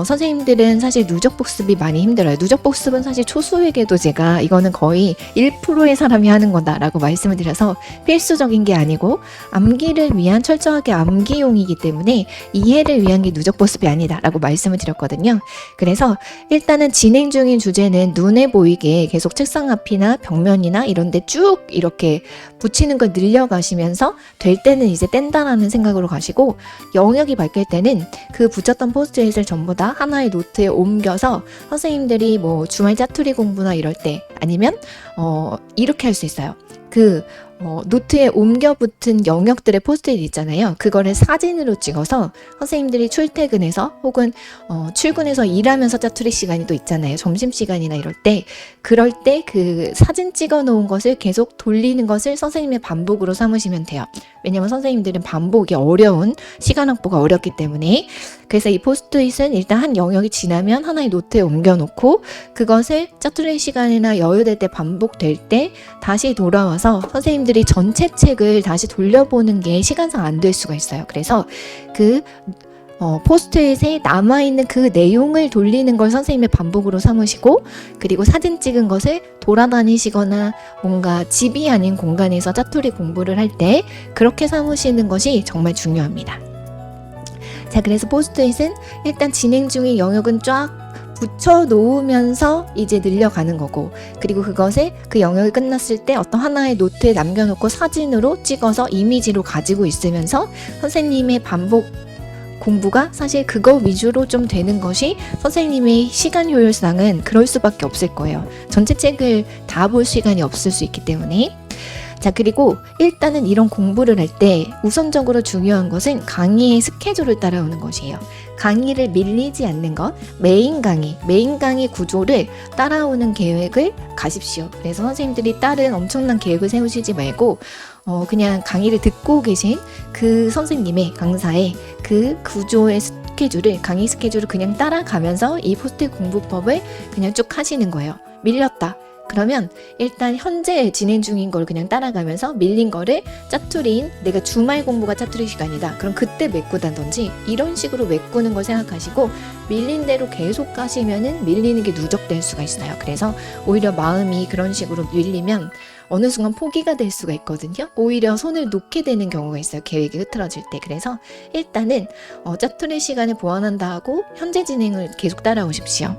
선생님들은 사실 누적 복습이 많이 힘들어요. 누적 복습은 사실 초수에게도 제가 이거는 거의 1%의 사람이 하는 거다라고 말씀을 드려서 필수적인 게 아니고 암기를 위한 철저하게 암기용이기 때문에 이해를 위한 게 누적 복습이 아니다라고 말씀을 드렸거든요. 그래서 일단은 진행 중인 주제는 눈에 보이게 계속 책상 앞이나 벽면이나 이런 데 쭉 이렇게 붙이는 걸 늘려가시면서 될 때는 이제 뗀다라는 생각으로 가시고 영역이 바뀔 때는 그 붙였던 포스트잇을 전부 다 하나의 노트에 옮겨서 선생님들이 뭐 주말 짜투리 공부나 이럴 때 아니면 이렇게 할 수 있어요. 노트에 옮겨 붙은 영역들의 포스트잇 있잖아요. 그거를 사진으로 찍어서 선생님들이 출퇴근해서 혹은 출근해서 일하면서 짜투리 시간이 또 있잖아요. 점심시간이나 이럴 때 그럴 때 그 사진 찍어 놓은 것을 계속 돌리는 것을 선생님의 반복으로 삼으시면 돼요. 왜냐면 선생님들은 반복이 어려운 시간 확보가 어렵기 때문에 그래서 이 포스트잇은 일단 한 영역이 지나면 하나의 노트에 옮겨 놓고 그것을 짜투리 시간이나 여유될 때 반복될 때 다시 돌아와서 선생님들이 전체 책을 다시 돌려보는 게 시간상 안 될 수가 있어요. 그래서 포스트잇에 남아있는 그 내용을 돌리는 걸 선생님의 반복으로 삼으시고 그리고 사진 찍은 것을 돌아다니시거나 뭔가 집이 아닌 공간에서 짜투리 공부를 할 때 그렇게 삼으시는 것이 정말 중요합니다. 자, 그래서 포스트잇은 일단 진행 중인 영역은 쫙 붙여 놓으면서 이제 늘려가는 거고 그리고 그것을 그 영역이 끝났을 때 어떤 하나의 노트에 남겨놓고 사진으로 찍어서 이미지로 가지고 있으면서 선생님의 반복 공부가 사실 그거 위주로 좀 되는 것이 선생님의 시간 효율상은 그럴 수밖에 없을 거예요. 전체 책을 다 볼 시간이 없을 수 있기 때문에. 자, 그리고 일단은 이런 공부를 할 때 우선적으로 중요한 것은 강의의 스케줄을 따라오는 것이에요. 강의를 밀리지 않는 것, 메인 강의 구조를 따라오는 계획을 가십시오. 그래서 선생님들이 다른 엄청난 계획을 세우시지 말고 그냥 강의를 듣고 계신 그 선생님의 강사의 그 구조의 강의 스케줄을 그냥 따라가면서 이 포스트잇 공부법을 그냥 쭉 하시는 거예요. 밀렸다. 그러면 일단 현재 진행 중인 걸 그냥 따라가면서 밀린 거를 짜투리인 내가 주말 공부가 짜투리 시간이다. 그럼 그때 메꾸다든지 이런 식으로 메꾸는 걸 생각하시고 밀린 대로 계속 가시면은 밀리는 게 누적될 수가 있어요. 그래서 오히려 마음이 그런 식으로 밀리면 어느 순간 포기가 될 수가 있거든요. 오히려 손을 놓게 되는 경우가 있어요. 계획이 흐트러질 때. 그래서 일단은 짜투리 시간을 보완한다 하고 현재 진행을 계속 따라오십시오.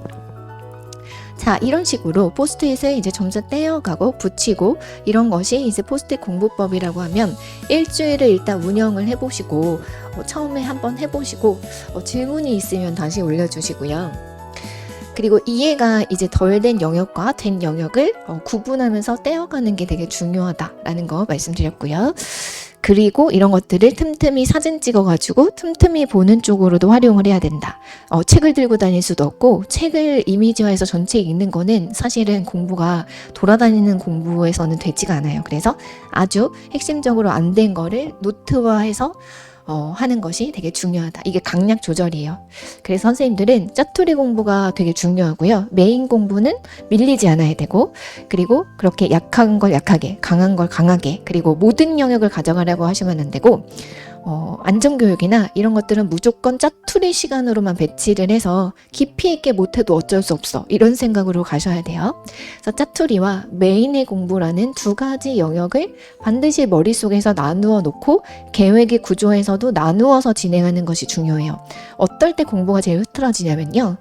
자, 이런 식으로 포스트잇을 이제 점점 떼어가고 붙이고 이런 것이 이제 포스트잇 공부법이라고 하면 일주일을 일단 운영을 해보시고 처음에 한번 해보시고 질문이 있으면 다시 올려주시고요. 그리고 이해가 이제 덜 된 영역과 된 영역을 구분하면서 떼어가는 게 되게 중요하다라는 거 말씀드렸고요. 그리고 이런 것들을 틈틈이 사진 찍어가지고 틈틈이 보는 쪽으로도 활용을 해야 된다. 책을 들고 다닐 수도 없고 책을 이미지화해서 전체 읽는 거는 사실은 공부가 돌아다니는 공부에서는 되지가 않아요. 그래서 아주 핵심적으로 안 된 거를 노트화해서 하는 것이 되게 중요하다. 이게 강약 조절이에요. 그래서 선생님들은 짜투리 공부가 되게 중요하고요. 메인 공부는 밀리지 않아야 되고 그리고 그렇게 약한 걸 약하게 강한 걸 강하게 그리고 모든 영역을 가져가려고 하시면 안 되고 안전교육이나 이런 것들은 무조건 짜투리 시간으로만 배치를 해서 깊이 있게 못해도 어쩔 수 없어 이런 생각으로 가셔야 돼요. 그래서 짜투리와 메인의 공부라는 두 가지 영역을 반드시 머릿속에서 나누어 놓고 계획의 구조에서도 나누어서 진행하는 것이 중요해요. 어떨 때 공부가 제일 흐트러지냐면요.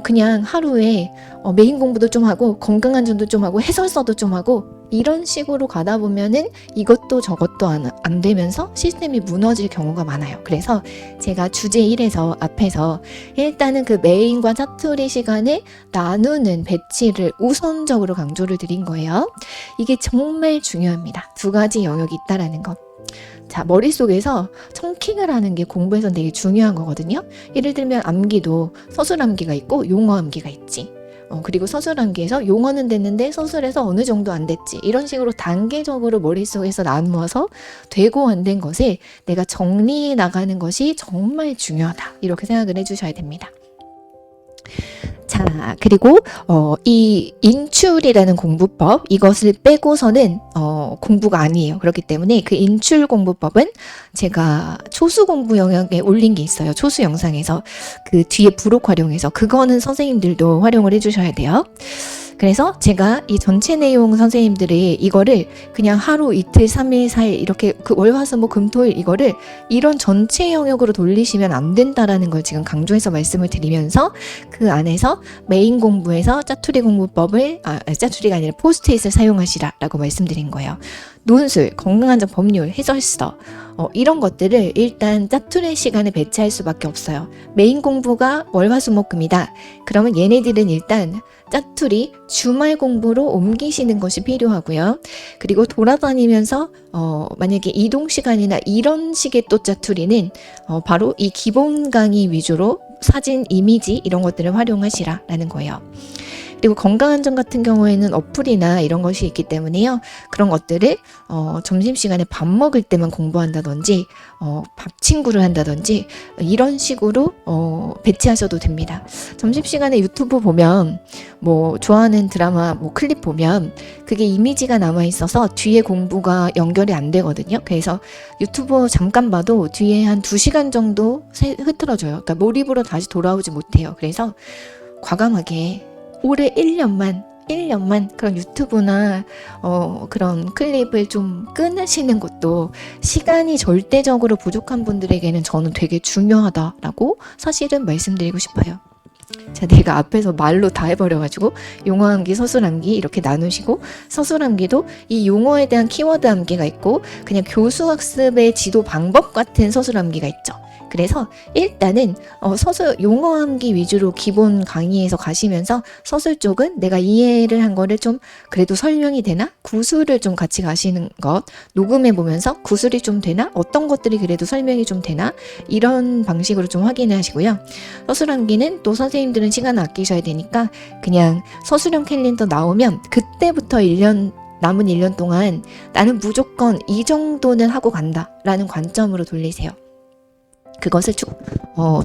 그냥 하루에 메인 공부도 좀 하고 건강한 점도 좀 하고 해설서도 좀 하고 이런 식으로 가다 보면은 이것도 저것도 안 되면서 시스템이 무너질 경우가 많아요. 그래서 제가 주제 1에서 앞에서 일단은 그 메인과 짜투리 시간을 나누는 배치를 우선적으로 강조를 드린 거예요. 이게 정말 중요합니다. 두 가지 영역이 있다라는 것. 자, 머릿속에서 청킹을 하는 게 공부에선 되게 중요한 거거든요. 예를 들면 암기도 서술 암기가 있고 용어 암기가 있지. 그리고 서술 암기에서 용어는 됐는데 서술에서 어느 정도 안 됐지. 이런 식으로 단계적으로 머릿속에서 나누어서 되고 안 된 것을 내가 정리해 나가는 것이 정말 중요하다. 이렇게 생각을 해주셔야 됩니다. 자, 그리고 이 인출이라는 공부법, 이것을 빼고서는 공부가 아니에요. 그렇기 때문에 그 인출 공부법은 제가 초수 공부 영역에 올린 게 있어요. 초수 영상에서 그 뒤에 부록 활용해서, 그거는 선생님들도 활용을 해주셔야 돼요. 그래서 제가 이 전체 내용 선생님들이 이거를 그냥 하루, 이틀, 3일, 4일 이렇게 그 월화수목 금토일 이거를 이런 전체 영역으로 돌리시면 안 된다라는 걸 지금 강조해서 말씀을 드리면서, 그 안에서 메인 공부에서 짜투리 공부법을 짜투리가 아니라 포스트잇을 사용하시라라고 말씀드린 거예요. 논술, 건강한정 법률, 해설서 이런 것들을 일단 짜투리 시간에 배치할 수밖에 없어요. 메인 공부가 월화수목금이다. 그러면 얘네들은 일단 짜투리 주말 공부로 옮기시는 것이 필요하고요. 그리고 돌아다니면서 만약에 이동 시간이나 이런 식의 또 짜투리는 바로 이 기본 강의 위주로 사진, 이미지 이런 것들을 활용하시라라는 거예요. 그리고 건강안전 같은 경우에는 어플이나 이런 것이 있기 때문에요. 그런 것들을 점심시간에 밥 먹을 때만 공부한다든지 밥 친구를 한다든지 이런 식으로 배치하셔도 됩니다. 점심시간에 유튜브 보면 뭐 좋아하는 드라마 뭐 클립 보면 그게 이미지가 남아있어서 뒤에 공부가 연결이 안 되거든요. 그래서 유튜브 잠깐 봐도 뒤에 한 2시간 정도 흐트러져요. 그러니까 몰입으로 다시 돌아오지 못해요. 그래서 과감하게 올해 1년만 그런 유튜브나 그런 클립을 좀 끊으시는 것도 시간이 절대적으로 부족한 분들에게는 저는 되게 중요하다라고 사실은 말씀드리고 싶어요. 자, 내가 앞에서 말로 다 해버려가지고 용어 암기, 서술 암기 이렇게 나누시고, 서술 암기도 이 용어에 대한 키워드 암기가 있고 그냥 교수 학습의 지도 방법 같은 서술 암기가 있죠. 그래서 일단은 서술 용어 암기 위주로 기본 강의에서 가시면서 서술 쪽은 내가 이해를 한 거를 좀 그래도 설명이 되나? 구술을 좀 같이 가시는 것, 녹음해 보면서 구술이 좀 되나? 어떤 것들이 그래도 설명이 좀 되나? 이런 방식으로 좀 확인을 하시고요. 서술 암기는 또 선생님들은 시간을 아끼셔야 되니까 그냥 서술형 캘린더 나오면 그때부터 남은 1년 동안 나는 무조건 이 정도는 하고 간다 라는 관점으로 돌리세요. 그것을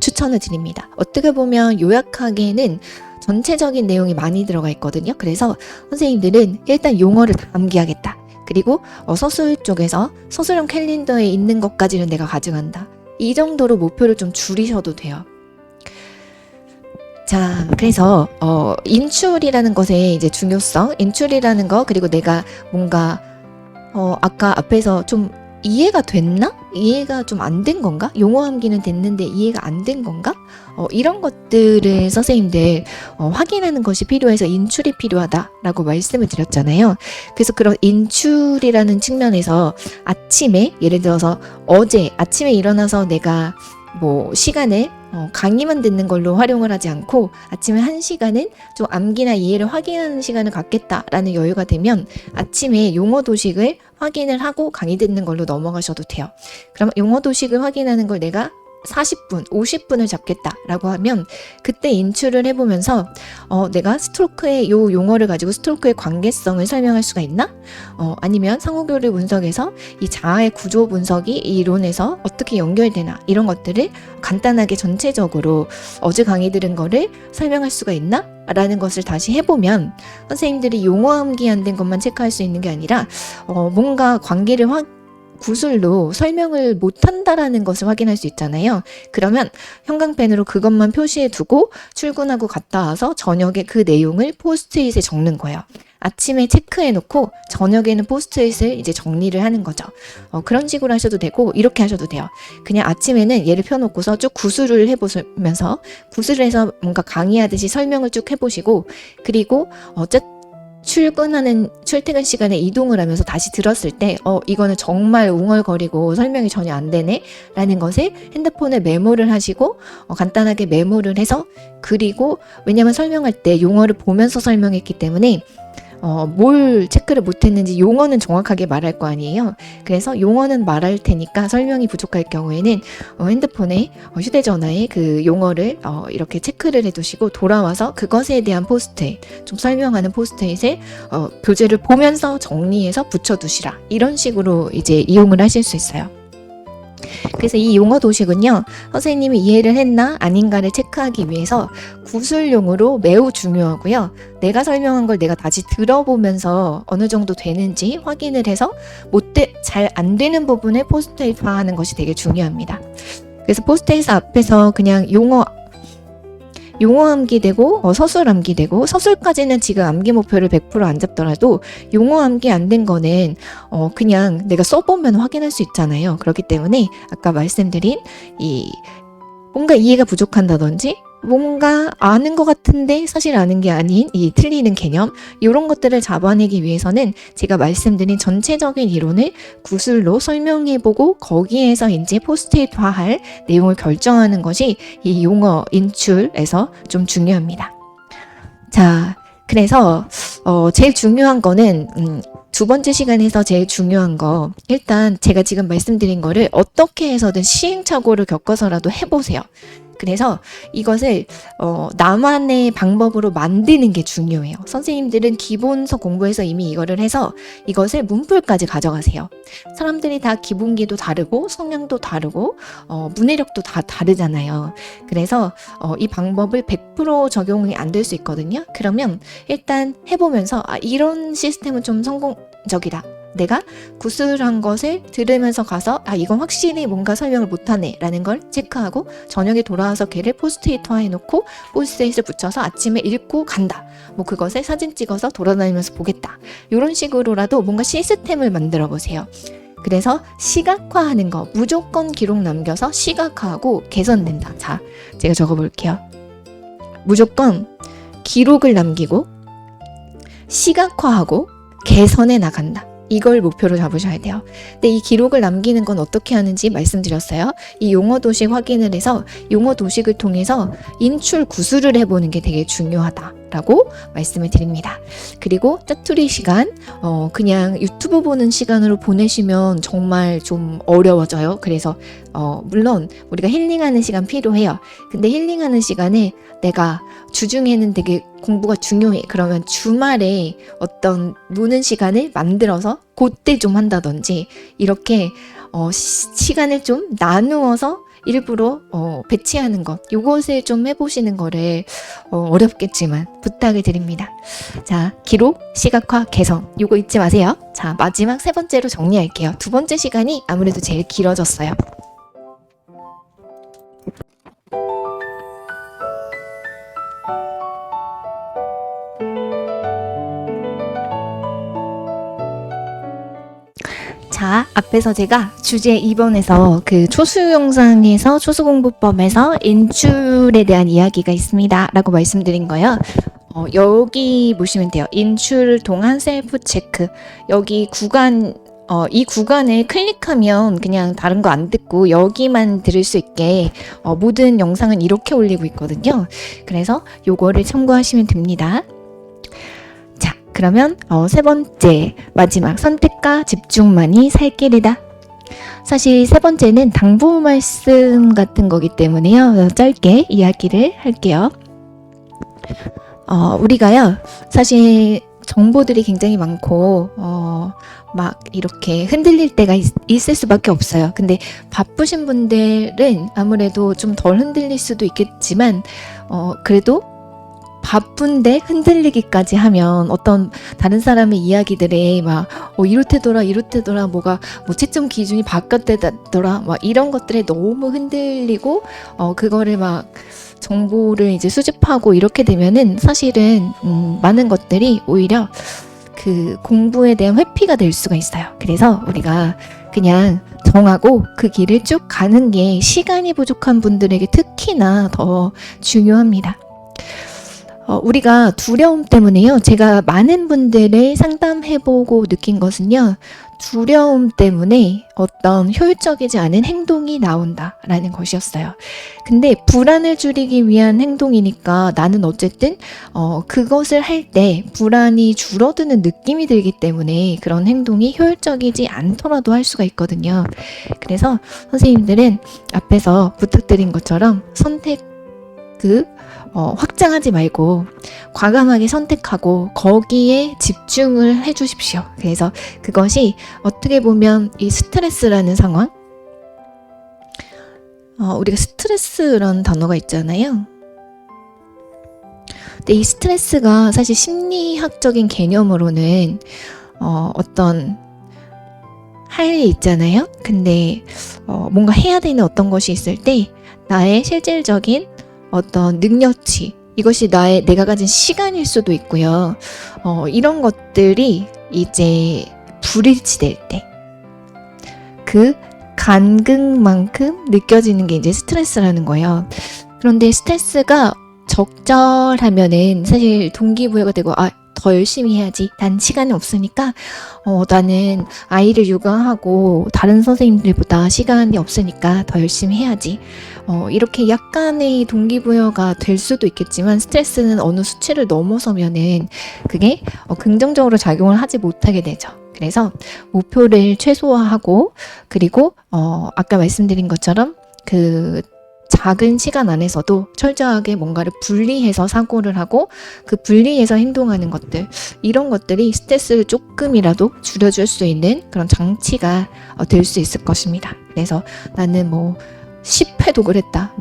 추천을 드립니다. 어떻게 보면 요약하기에는 전체적인 내용이 많이 들어가 있거든요. 그래서 선생님들은 일단 용어를 다 암기하겠다. 그리고 서술 쪽에서 서술형 캘린더에 있는 것까지는 내가 가져간다. 이 정도로 목표를 좀 줄이셔도 돼요. 자, 그래서 인출이라는 것의 이제 중요성, 인출이라는 거, 그리고 내가 뭔가 아까 앞에서 좀 이해가 됐나? 이해가 좀 안 된 건가? 용어 암기는 됐는데 이해가 안 된 건가? 이런 것들을 선생님들 확인하는 것이 필요해서 인출이 필요하다라고 말씀을 드렸잖아요. 그래서 그런 인출이라는 측면에서 아침에, 예를 들어서 어제 아침에 일어나서 내가 뭐 시간을 강의만 듣는 걸로 활용을 하지 않고 아침에 1시간은 좀 암기나 이해를 확인하는 시간을 갖겠다라는 여유가 되면 아침에 용어 도식을 확인을 하고 강의 듣는 걸로 넘어가셔도 돼요. 그럼 용어 도식을 확인하는 걸 내가 40분, 50분을 잡겠다라고 하면 그때 인출을 해보면서 내가 스트로크의 요 용어를 가지고 스트로크의 관계성을 설명할 수가 있나? 아니면 상호교류 분석에서 이 자아의 구조 분석이 이 이론에서 어떻게 연결되나? 이런 것들을 간단하게 전체적으로 어제 강의 들은 거를 설명할 수가 있나? 라는 것을 다시 해보면 선생님들이 용어 암기 안 된 것만 체크할 수 있는 게 아니라 뭔가 관계를 구술로 설명을 못한다라는 것을 확인할 수 있잖아요. 그러면 형광펜으로 그것만 표시해 두고 출근하고 갔다 와서 저녁에 그 내용을 포스트잇에 적는 거예요. 아침에 체크해 놓고 저녁에는 포스트잇을 이제 정리를 하는 거죠. 그런 식으로 하셔도 되고 이렇게 하셔도 돼요. 그냥 아침에는 얘를 펴놓고서 쭉 구술을 해보면서 구술을 해서 뭔가 강의하듯이 설명을 쭉 해보시고, 그리고 출퇴근 시간에 이동을 하면서 다시 들었을 때 이거는 정말 웅얼거리고 설명이 전혀 안 되네 라는 것을 핸드폰에 메모를 하시고 간단하게 메모를 해서, 그리고 왜냐면 설명할 때 용어를 보면서 설명했기 때문에 뭘 체크를 못했는지 용어는 정확하게 말할 거 아니에요. 그래서 용어는 말할 테니까 설명이 부족할 경우에는 핸드폰에 휴대전화에 그 용어를 이렇게 체크를 해두시고 돌아와서 그것에 대한 포스트잇, 좀 설명하는 포스트잇에 교재를 보면서 정리해서 붙여두시라. 이런 식으로 이제 이용을 하실 수 있어요. 그래서 이 용어 도식은요, 선생님이 이해를 했나 아닌가를 체크하기 위해서 구술용으로 매우 중요하고요. 내가 설명한 걸 내가 다시 들어보면서 어느 정도 되는지 확인을 해서 잘 안 되는 부분을 포스트잇화하는 것이 되게 중요합니다. 그래서 포스트잇 앞에서 그냥 용어 암기되고 서술 암기되고, 서술까지는 지금 암기 목표를 100%안 잡더라도 용어 암기 안 된 거는 그냥 내가 써보면 확인할 수 있잖아요. 그렇기 때문에 아까 말씀드린 이 뭔가 이해가 부족한다든지 뭔가 아는 것 같은데 사실 아는 게 아닌 이 틀리는 개념, 이런 것들을 잡아내기 위해서는 제가 말씀드린 전체적인 이론을 구술로 설명해보고 거기에서 이제 포스트잇화할 내용을 결정하는 것이 이 용어 인출에서 좀 중요합니다. 자, 그래서 제일 중요한 거는 두 번째 시간에서 제일 중요한 거, 일단 제가 지금 말씀드린 거를 어떻게 해서든 시행착오를 겪어서라도 해보세요. 그래서 이것을 나만의 방법으로 만드는 게 중요해요. 선생님들은 기본서 공부해서 이미 이거를 해서 이것을 문풀까지 가져가세요. 사람들이 다 기본기도 다르고 성향도 다르고 문해력도 다 다르잖아요. 그래서 이 방법을 100% 적용이 안 될 수 있거든요. 그러면 일단 해보면서 이런 시스템은 좀 성공적이다. 내가 구술한 것을 들으면서 가서 이건 확실히 뭔가 설명을 못하네 라는 걸 체크하고 저녁에 돌아와서 걔를 포스트잇화 해놓고 포스트잇을 붙여서 아침에 읽고 간다. 뭐 그것을 사진 찍어서 돌아다니면서 보겠다. 이런 식으로라도 뭔가 시스템을 만들어 보세요. 그래서 시각화하는 거, 무조건 기록 남겨서 시각화하고 개선된다. 자, 제가 적어볼게요. 무조건 기록을 남기고 시각화하고 개선해 나간다. 이걸 목표로 잡으셔야 돼요. 근데 이 기록을 남기는 건 어떻게 하는지 말씀드렸어요. 이 용어 도식 확인을 해서 용어 도식을 통해서 인출 구술을 해보는 게 되게 중요하다라고 말씀을 드립니다. 그리고 짜투리 시간, 그냥 유튜브 보는 시간으로 보내시면 정말 좀 어려워져요. 그래서 물론 우리가 힐링하는 시간 필요해요. 근데 힐링하는 시간에 내가 주중에는 되게 공부가 중요해. 그러면 주말에 어떤 노는 시간을 만들어서 그때 좀 한다든지 이렇게 시간을 좀 나누어서 일부러 배치하는 것, 요것을 좀 해보시는 거를 어렵겠지만 부탁을 드립니다. 자, 기록, 시각화, 개선, 요거 잊지 마세요. 자, 마지막 세 번째로 정리할게요. 두 번째 시간이 아무래도 제일 길어졌어요. 자, 앞에서 제가 주제 2번에서 그 초수 영상에서 초수공부법에서 인출에 대한 이야기가 있습니다 라고 말씀드린 거예요. 여기 보시면 돼요. 인출 동안 셀프 체크. 여기 구간, 이 구간을 클릭하면 그냥 다른 거 안 듣고 여기만 들을 수 있게 모든 영상은 이렇게 올리고 있거든요. 그래서 요거를 참고하시면 됩니다. 그러면 세 번째, 마지막, 선택과 집중만이 살 길이다. 사실 세 번째는 당부 말씀 같은 거기 때문에요. 짧게 이야기를 할게요. 우리가요, 사실 정보들이 굉장히 많고 막 이렇게 흔들릴 때가 있을 수밖에 없어요. 근데 바쁘신 분들은 아무래도 좀 덜 흔들릴 수도 있겠지만 그래도 바쁜데 흔들리기까지 하면 어떤 다른 사람의 이야기들에 막 이렇대더라 뭐가 뭐 채점 기준이 바뀌었대더라 막 이런 것들에 너무 흔들리고 그거를 막 정보를 이제 수집하고 이렇게 되면은 사실은 많은 것들이 오히려 그 공부에 대한 회피가 될 수가 있어요. 그래서 우리가 그냥 정하고 그 길을 쭉 가는 게 시간이 부족한 분들에게 특히나 더 중요합니다. 우리가 두려움 때문에요. 제가 많은 분들을 상담해보고 느낀 것은요. 두려움 때문에 어떤 효율적이지 않은 행동이 나온다라는 것이었어요. 근데 불안을 줄이기 위한 행동이니까 나는 어쨌든 그것을 할 때 불안이 줄어드는 느낌이 들기 때문에 그런 행동이 효율적이지 않더라도 할 수가 있거든요. 그래서 선생님들은 앞에서 부탁드린 것처럼 확장하지 말고 과감하게 선택하고 거기에 집중을 해주십시오. 그래서 그것이 어떻게 보면 이 스트레스라는 상황, 우리가 스트레스라는 단어가 있잖아요. 근데 이 스트레스가 사실 심리학적인 개념으로는 어떤 할 일이 있잖아요. 근데 뭔가 해야 되는 어떤 것이 있을 때 나의 실질적인 어떤 능력치, 이것이 내가 가진 시간일 수도 있고요. 이런 것들이 이제 불일치될 때 그 간극만큼 느껴지는 게 이제 스트레스라는 거예요. 그런데 스트레스가 적절하면은 사실 동기부여가 되고, 더 열심히 해야지. 난 시간이 없으니까, 나는 아이를 육아하고 다른 선생님들보다 시간이 없으니까 더 열심히 해야지. 이렇게 약간의 동기부여가 될 수도 있겠지만, 스트레스는 어느 수치를 넘어서면은 그게 긍정적으로 작용을 하지 못하게 되죠. 그래서 목표를 최소화하고, 그리고 아까 말씀드린 것처럼 그 작은 시간 안에서도 철저하게 뭔가를 분리해서 사고를 하고 그 분리해서 행동하는 것들, 이런 것들이 스트레스를 조금이라도 줄여줄 수 있는 그런 장치가 될 수 있을 것입니다. 그래서 나는 10회도 그랬다,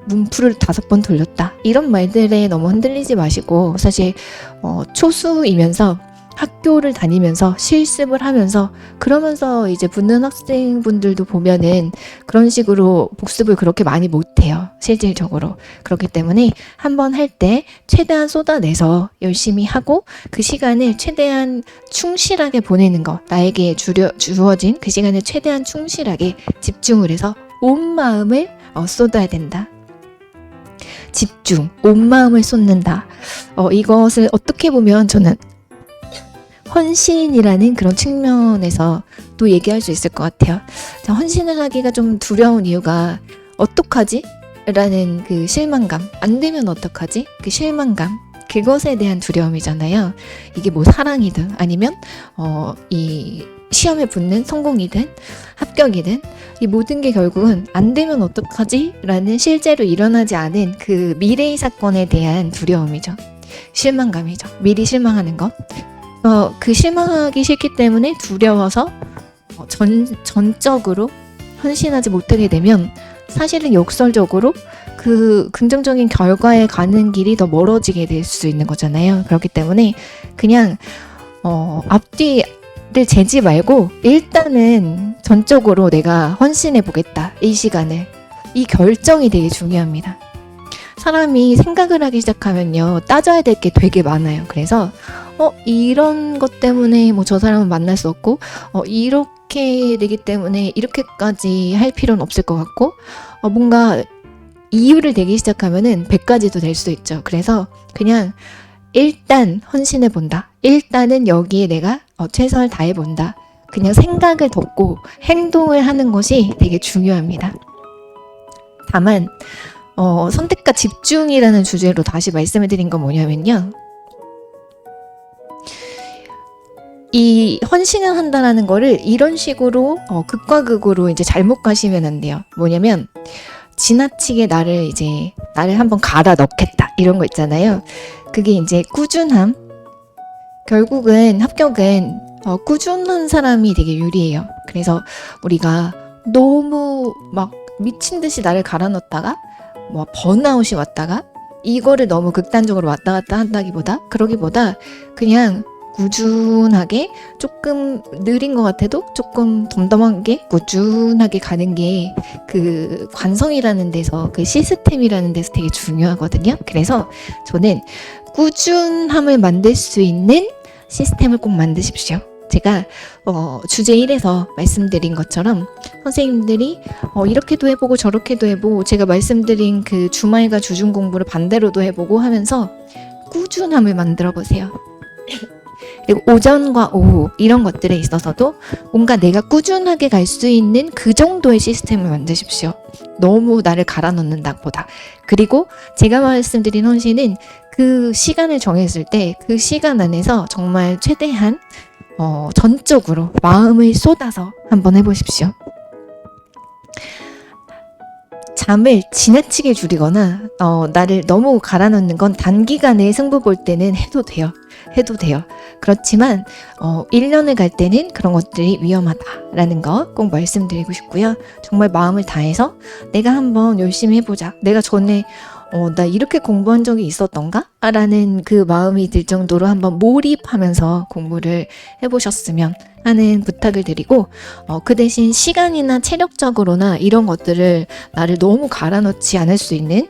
문풀을 5번 돌렸다, 이런 말들에 너무 흔들리지 마시고, 사실 초수이면서 학교를 다니면서 실습을 하면서 그러면서 이제 붙는 학생분들도 보면은 그런 식으로 복습을 그렇게 많이 못해요, 실질적으로. 그렇기 때문에 한번 할 때 최대한 쏟아내서 열심히 하고 그 시간을 최대한 충실하게 보내는 거, 나에게 주어진 그 시간을 최대한 충실하게 집중을 해서 온 마음을 쏟아야 된다. 집중, 온 마음을 쏟는다. 이것을 어떻게 보면 저는 헌신이라는 그런 측면에서 또 얘기할 수 있을 것 같아요. 헌신을 하기가 좀 두려운 이유가 어떡하지? 라는 그 실망감, 안 되면 어떡하지? 그 실망감, 그것에 대한 두려움이잖아요. 이게 사랑이든 아니면 이 시험에 붙는 성공이든 합격이든 이 모든 게 결국은 안 되면 어떡하지? 라는 실제로 일어나지 않은 그 미래의 사건에 대한 두려움이죠. 실망감이죠. 미리 실망하는 것. 그 실망하기 싫기 때문에 두려워서 전적으로 헌신하지 못하게 되면 사실은 역설적으로 그 긍정적인 결과에 가는 길이 더 멀어지게 될 수 있는 거잖아요. 그렇기 때문에 그냥 앞뒤를 재지 말고 일단은 전적으로 내가 헌신해 보겠다, 이 시간을. 이 결정이 되게 중요합니다. 사람이 생각을 하기 시작하면요, 따져야 될 게 되게 많아요. 그래서 이런 것 때문에 저 사람은 만날 수 없고, 이렇게 되기 때문에 이렇게까지 할 필요는 없을 것 같고, 뭔가 이유를 대기 시작하면은 100가지도 될 수 있죠. 그래서 그냥 일단 헌신해 본다. 일단은 여기에 내가 최선을 다해 본다. 그냥 생각을 덮고 행동을 하는 것이 되게 중요합니다. 다만 선택과 집중이라는 주제로 다시 말씀을 드린 건 뭐냐면요, 이 헌신을 한다라는 거를 이런 식으로 극과 극으로 이제 잘못 가시면 안 돼요. 뭐냐면 지나치게 나를 한번 갈아 넣겠다, 이런 거 있잖아요. 그게 이제 꾸준함. 결국은 합격은 꾸준한 사람이 되게 유리해요. 그래서 우리가 너무 미친 듯이 나를 갈아 넣었다가 번아웃이 왔다가 이거를 너무 극단적으로 왔다 갔다 한다기보다, 그러기보다 그냥 꾸준하게, 조금 느린 것 같아도 조금 덤덤하게 꾸준하게 가는 게 그 관성이라는 데서, 그 시스템이라는 데서 되게 중요하거든요. 그래서 저는 꾸준함을 만들 수 있는 시스템을 꼭 만드십시오. 제가 주제 1에서 말씀드린 것처럼 선생님들이 이렇게도 해보고 저렇게도 해보고, 제가 말씀드린 그 주말과 주중 공부를 반대로도 해보고 하면서 꾸준함을 만들어 보세요. 그리고 오전과 오후 이런 것들에 있어서도 뭔가 내가 꾸준하게 갈 수 있는 그 정도의 시스템을 만드십시오. 너무 나를 갈아 넣는다보다. 그리고 제가 말씀드린 헌신은 그 시간을 정했을 때 그 시간 안에서 정말 최대한 전적으로 마음을 쏟아서 한번 해보십시오. 잠을 지나치게 줄이거나 나를 너무 갈아넣는 건 단기간에 승부 볼 때는 해도 돼요. 해도 돼요. 그렇지만 1년을 갈 때는 그런 것들이 위험하다라는 거 꼭 말씀드리고 싶고요. 정말 마음을 다해서 내가 한번 열심히 해보자. 내가 전에 나 이렇게 공부한 적이 있었던가? 라는 그 마음이 들 정도로 한번 몰입하면서 공부를 해보셨으면 하는 부탁을 드리고, 그 대신 시간이나 체력적으로나 이런 것들을 나를 너무 갈아넣지 않을 수 있는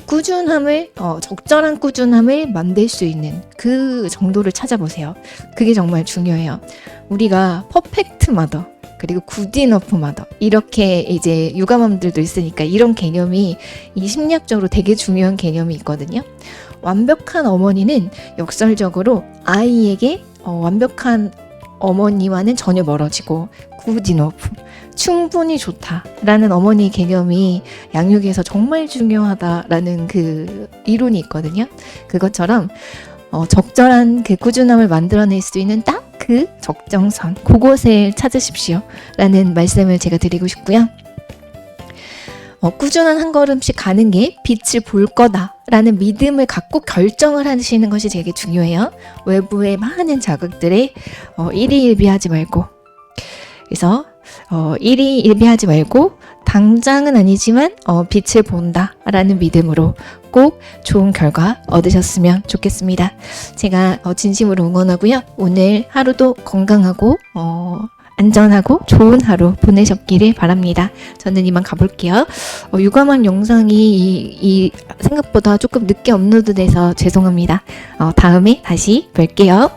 꾸준함을, 적절한 꾸준함을 만들 수 있는 그 정도를 찾아보세요. 그게 정말 중요해요. 우리가 퍼펙트 마더, 그리고 굿이너프 마더, 이렇게 이제 육아맘들도 있으니까 이런 개념이 이 심리학적으로 되게 중요한 개념이 있거든요. 완벽한 어머니는 역설적으로 아이에게 완벽한 어머니와는 전혀 멀어지고, 굿이너프, 충분히 좋다라는 어머니 개념이 양육에서 정말 중요하다라는 그 이론이 있거든요. 그것처럼 적절한 그 꾸준함을 만들어낼 수 있는 딱 그 적정선, 그곳을 찾으십시오 라는 말씀을 제가 드리고 싶고요. 꾸준한 한 걸음씩 가는 게 빛을 볼 거다라는 믿음을 갖고 결정을 하시는 것이 되게 중요해요. 외부의 많은 자극들에 일희일비하지 말고, 그래서 일희일비하지 말고 당장은 아니지만 빛을 본다라는 믿음으로 꼭 좋은 결과 얻으셨으면 좋겠습니다. 제가 진심으로 응원하고요. 오늘 하루도 건강하고 안전하고 좋은 하루 보내셨기를 바랍니다. 저는 이만 가볼게요. 육아맘 영상이 이 생각보다 조금 늦게 업로드돼서 죄송합니다. 다음에 다시 뵐게요.